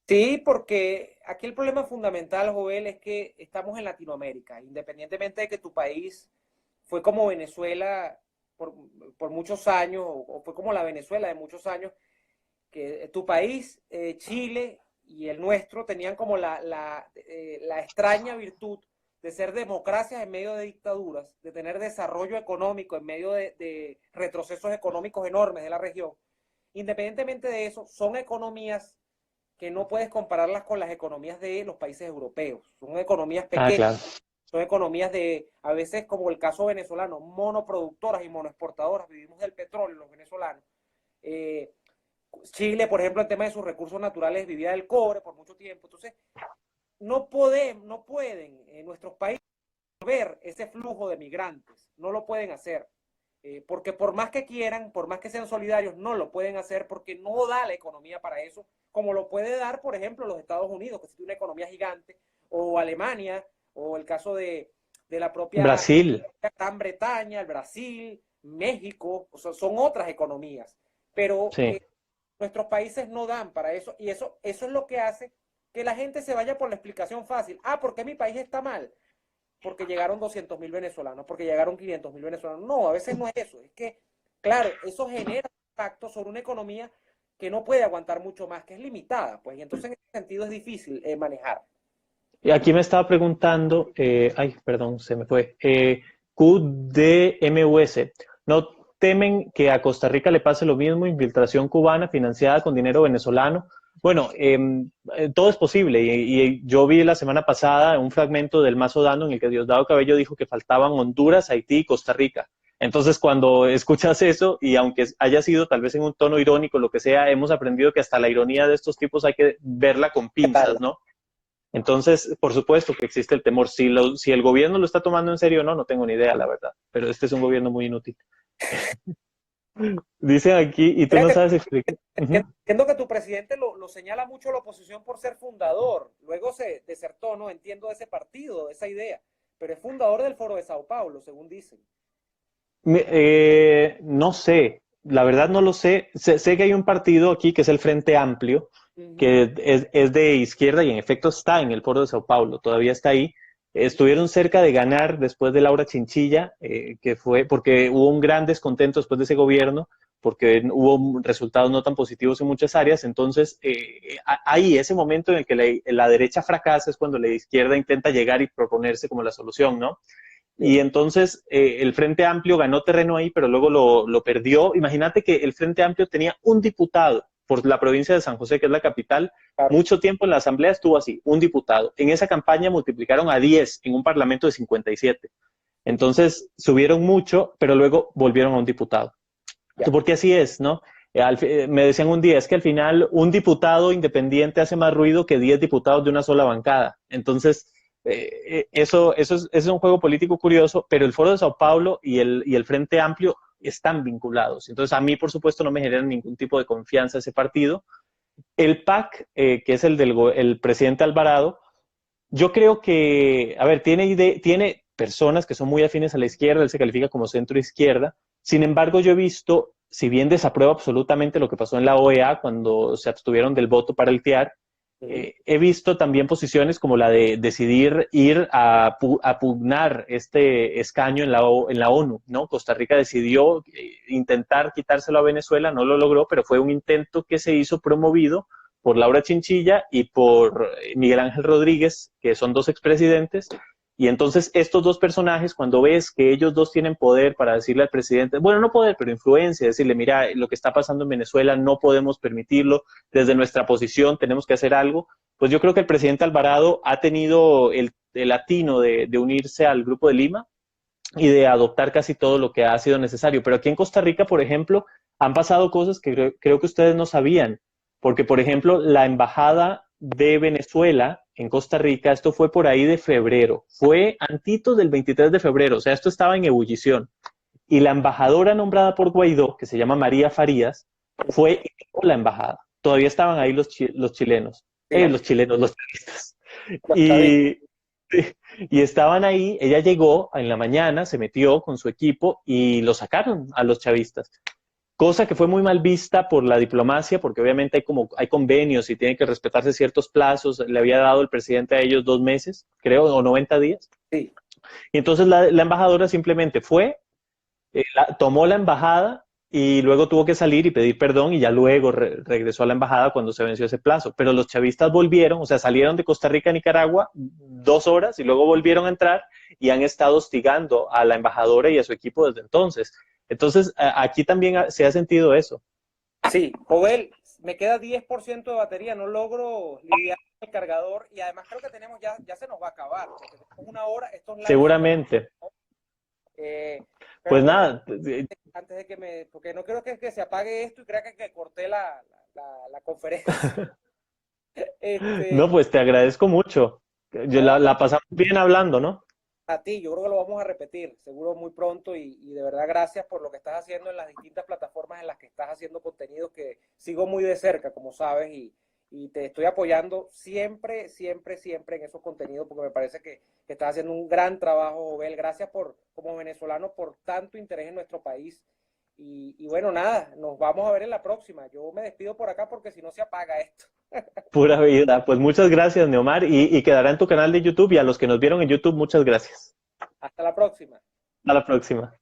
Speaker 2: sí, porque aquí el problema fundamental, Joel, es que estamos en Latinoamérica, independientemente de que tu país fue como Venezuela por, por muchos años, o fue como la Venezuela de muchos años, que tu país, Chile y el nuestro tenían como la extraña virtud de ser democracias en medio de dictaduras, de tener desarrollo económico en medio de retrocesos económicos enormes de la región. Independientemente de eso, son economías que no puedes compararlas con las economías de los países europeos. Son economías
Speaker 1: Ah,
Speaker 2: pequeñas,
Speaker 1: claro.
Speaker 2: son economías a veces como el caso venezolano, monoproductoras y monoexportadoras. Vivimos del petróleo los venezolanos. Eh, Chile, por ejemplo, el tema de sus recursos naturales vivía del cobre por mucho tiempo. Entonces, no pueden nuestros países ver ese flujo de migrantes. No lo pueden hacer. Porque por más que quieran, por más que sean solidarios, no lo pueden hacer porque no da la economía para eso, como lo puede dar, por ejemplo, los Estados Unidos, que tiene una economía gigante, o Alemania, o el caso de la propia
Speaker 1: Brasil,
Speaker 2: Gran Bretaña, el Brasil, México, o sea, son otras economías. Pero
Speaker 1: sí.
Speaker 2: nuestros países no dan para eso, y eso es lo que hace que la gente se vaya por la explicación fácil. Ah, ¿por qué mi país está mal? Porque llegaron 200.000 venezolanos, porque llegaron 500.000 venezolanos. No, a veces no es eso. Es que, claro, eso genera impacto sobre una economía que no puede aguantar mucho más, que es limitada, pues, y entonces en ese sentido es difícil manejar.
Speaker 1: Y aquí me estaba preguntando, ay, perdón, se me fue, QDMUS, ¿no temen que a Costa Rica le pase lo mismo, infiltración cubana financiada con dinero venezolano? Bueno, todo es posible y yo vi la semana pasada un fragmento del Mazo Dando en el que Diosdado Cabello dijo que faltaban Honduras, Haití y Costa Rica. Entonces, cuando escuchas eso, y aunque haya sido tal vez en un tono irónico, lo que sea, hemos aprendido que hasta la ironía de estos tipos hay que verla con pinzas, ¿no? Entonces, por supuesto que existe el temor. Si el gobierno lo está tomando en serio o no, no tengo ni idea, la verdad. Pero este es un gobierno muy inútil. Dicen aquí, y tú
Speaker 2: Mira
Speaker 1: no
Speaker 2: que
Speaker 1: sabes explicar.
Speaker 2: entiendo que tu presidente lo señala mucho a la oposición por ser fundador, luego se desertó, no entiendo de ese partido, de esa idea, pero es fundador del Foro de Sao Paulo, según dicen.
Speaker 1: No sé, la verdad no lo sé. Sé que hay un partido aquí que es el Frente Amplio,
Speaker 2: Uh -huh.
Speaker 1: que es de izquierda y en efecto está en el Foro de Sao Paulo, todavía está ahí. Estuvieron cerca de ganar después de Laura Chinchilla, que fue porque hubo un gran descontento después de ese gobierno, porque hubo resultados no tan positivos en muchas áreas. Entonces, ahí, ese momento en el que la derecha fracasa es cuando la izquierda intenta llegar y proponerse como la solución, ¿no? Y
Speaker 2: Sí.
Speaker 1: entonces el Frente Amplio ganó terreno ahí, pero luego lo perdió. Imagínate que el Frente Amplio tenía un diputado por la provincia de San José, que es la capital.
Speaker 2: Claro.
Speaker 1: Mucho tiempo en la asamblea estuvo así, un diputado. En esa campaña multiplicaron a 10 en un parlamento de 57. Entonces subieron mucho, pero luego volvieron a un diputado.
Speaker 2: Ya.
Speaker 1: Porque así es, ¿no? Me decían un día, es que al final un diputado independiente hace más ruido que 10 diputados de una sola bancada. Entonces, eso es un juego político curioso, pero el Foro de Sao Paulo y el Frente Amplio están vinculados. Entonces, a mí, por supuesto, no me genera ningún tipo de confianza ese partido. El PAC, que es el presidente Alvarado, yo creo que, a ver, tiene personas que son muy afines a la izquierda, él se califica como centro izquierda. Sin embargo, yo he visto, si bien desapruebo absolutamente lo que pasó en la OEA cuando se abstuvieron del voto para el TIAR, he visto también posiciones como la de decidir ir a pugnar este escaño en la ONU, ¿no? Costa Rica decidió intentar quitárselo a Venezuela, no lo logró, pero fue un intento que se hizo promovido por Laura Chinchilla y por Miguel Ángel Rodríguez, que son dos expresidentes. Y entonces estos dos personajes, cuando ves que ellos dos tienen poder para decirle al presidente, bueno, no poder, pero influencia, decirle, mira, lo que está pasando en Venezuela no podemos permitirlo, desde nuestra posición tenemos que hacer algo, pues yo creo que el presidente Alvarado ha tenido el atino de unirse al Grupo de Lima y de adoptar casi todo lo que ha sido necesario. Pero aquí en Costa Rica, por ejemplo, han pasado cosas que creo que ustedes no sabían, porque, por ejemplo, la embajada de Venezuela en Costa Rica, esto fue por ahí de febrero, fue antitos del 23 de febrero, o sea, esto estaba en ebullición. Y la embajadora nombrada por Guaidó, que se llama María Farías, fue la embajada. Todavía estaban ahí los chilenos,
Speaker 2: Sí,
Speaker 1: los chilenos, los turistas.
Speaker 2: los chavistas.
Speaker 1: Y, y estaban ahí, ella llegó en la mañana, se metió con su equipo y lo sacaron a los chavistas. Cosa que fue muy mal vista por la diplomacia, porque obviamente hay convenios y tienen que respetarse ciertos plazos. Le había dado el presidente a ellos 2 meses, creo, o 90 días.
Speaker 2: Sí.
Speaker 1: Y entonces la embajadora simplemente fue, tomó la embajada y luego tuvo que salir y pedir perdón y ya luego regresó a la embajada cuando se venció ese plazo. Pero los chavistas volvieron, o sea, salieron de Costa Rica a Nicaragua 2 horas y luego volvieron a entrar y han estado hostigando a la embajadora y a su equipo desde entonces. Entonces, aquí también se ha sentido eso.
Speaker 2: Sí, Jovel, me queda 10% de batería, no logro lidiar con el cargador y además creo que ya se nos va a acabar, porque tenemos una hora, estos lives son de...
Speaker 1: Seguramente.
Speaker 2: Pero
Speaker 1: Pues
Speaker 2: bueno,
Speaker 1: nada,
Speaker 2: antes de porque no quiero que se apague esto y crea que corté la conferencia.
Speaker 1: no,
Speaker 2: Este,
Speaker 1: pues te agradezco mucho.
Speaker 2: no,
Speaker 1: La pasamos bien hablando, ¿no?
Speaker 2: a ti, yo creo que lo vamos a repetir, seguro muy pronto y de verdad gracias por lo que estás haciendo en las distintas plataformas en las que estás haciendo contenido que sigo muy de cerca, como sabes, y te estoy apoyando siempre, siempre, siempre en esos contenidos porque me parece que estás haciendo un gran trabajo, Jovel. Gracias por, como venezolano, por tanto interés en nuestro país. Y bueno, nada, nos vamos a ver en la próxima. Yo me despido por acá porque si no se apaga esto.
Speaker 1: Pura vida. Pues muchas gracias, Neomar, y quedará en tu canal de YouTube y a los que nos vieron en YouTube, muchas gracias.
Speaker 2: Hasta la próxima.
Speaker 1: Hasta la próxima.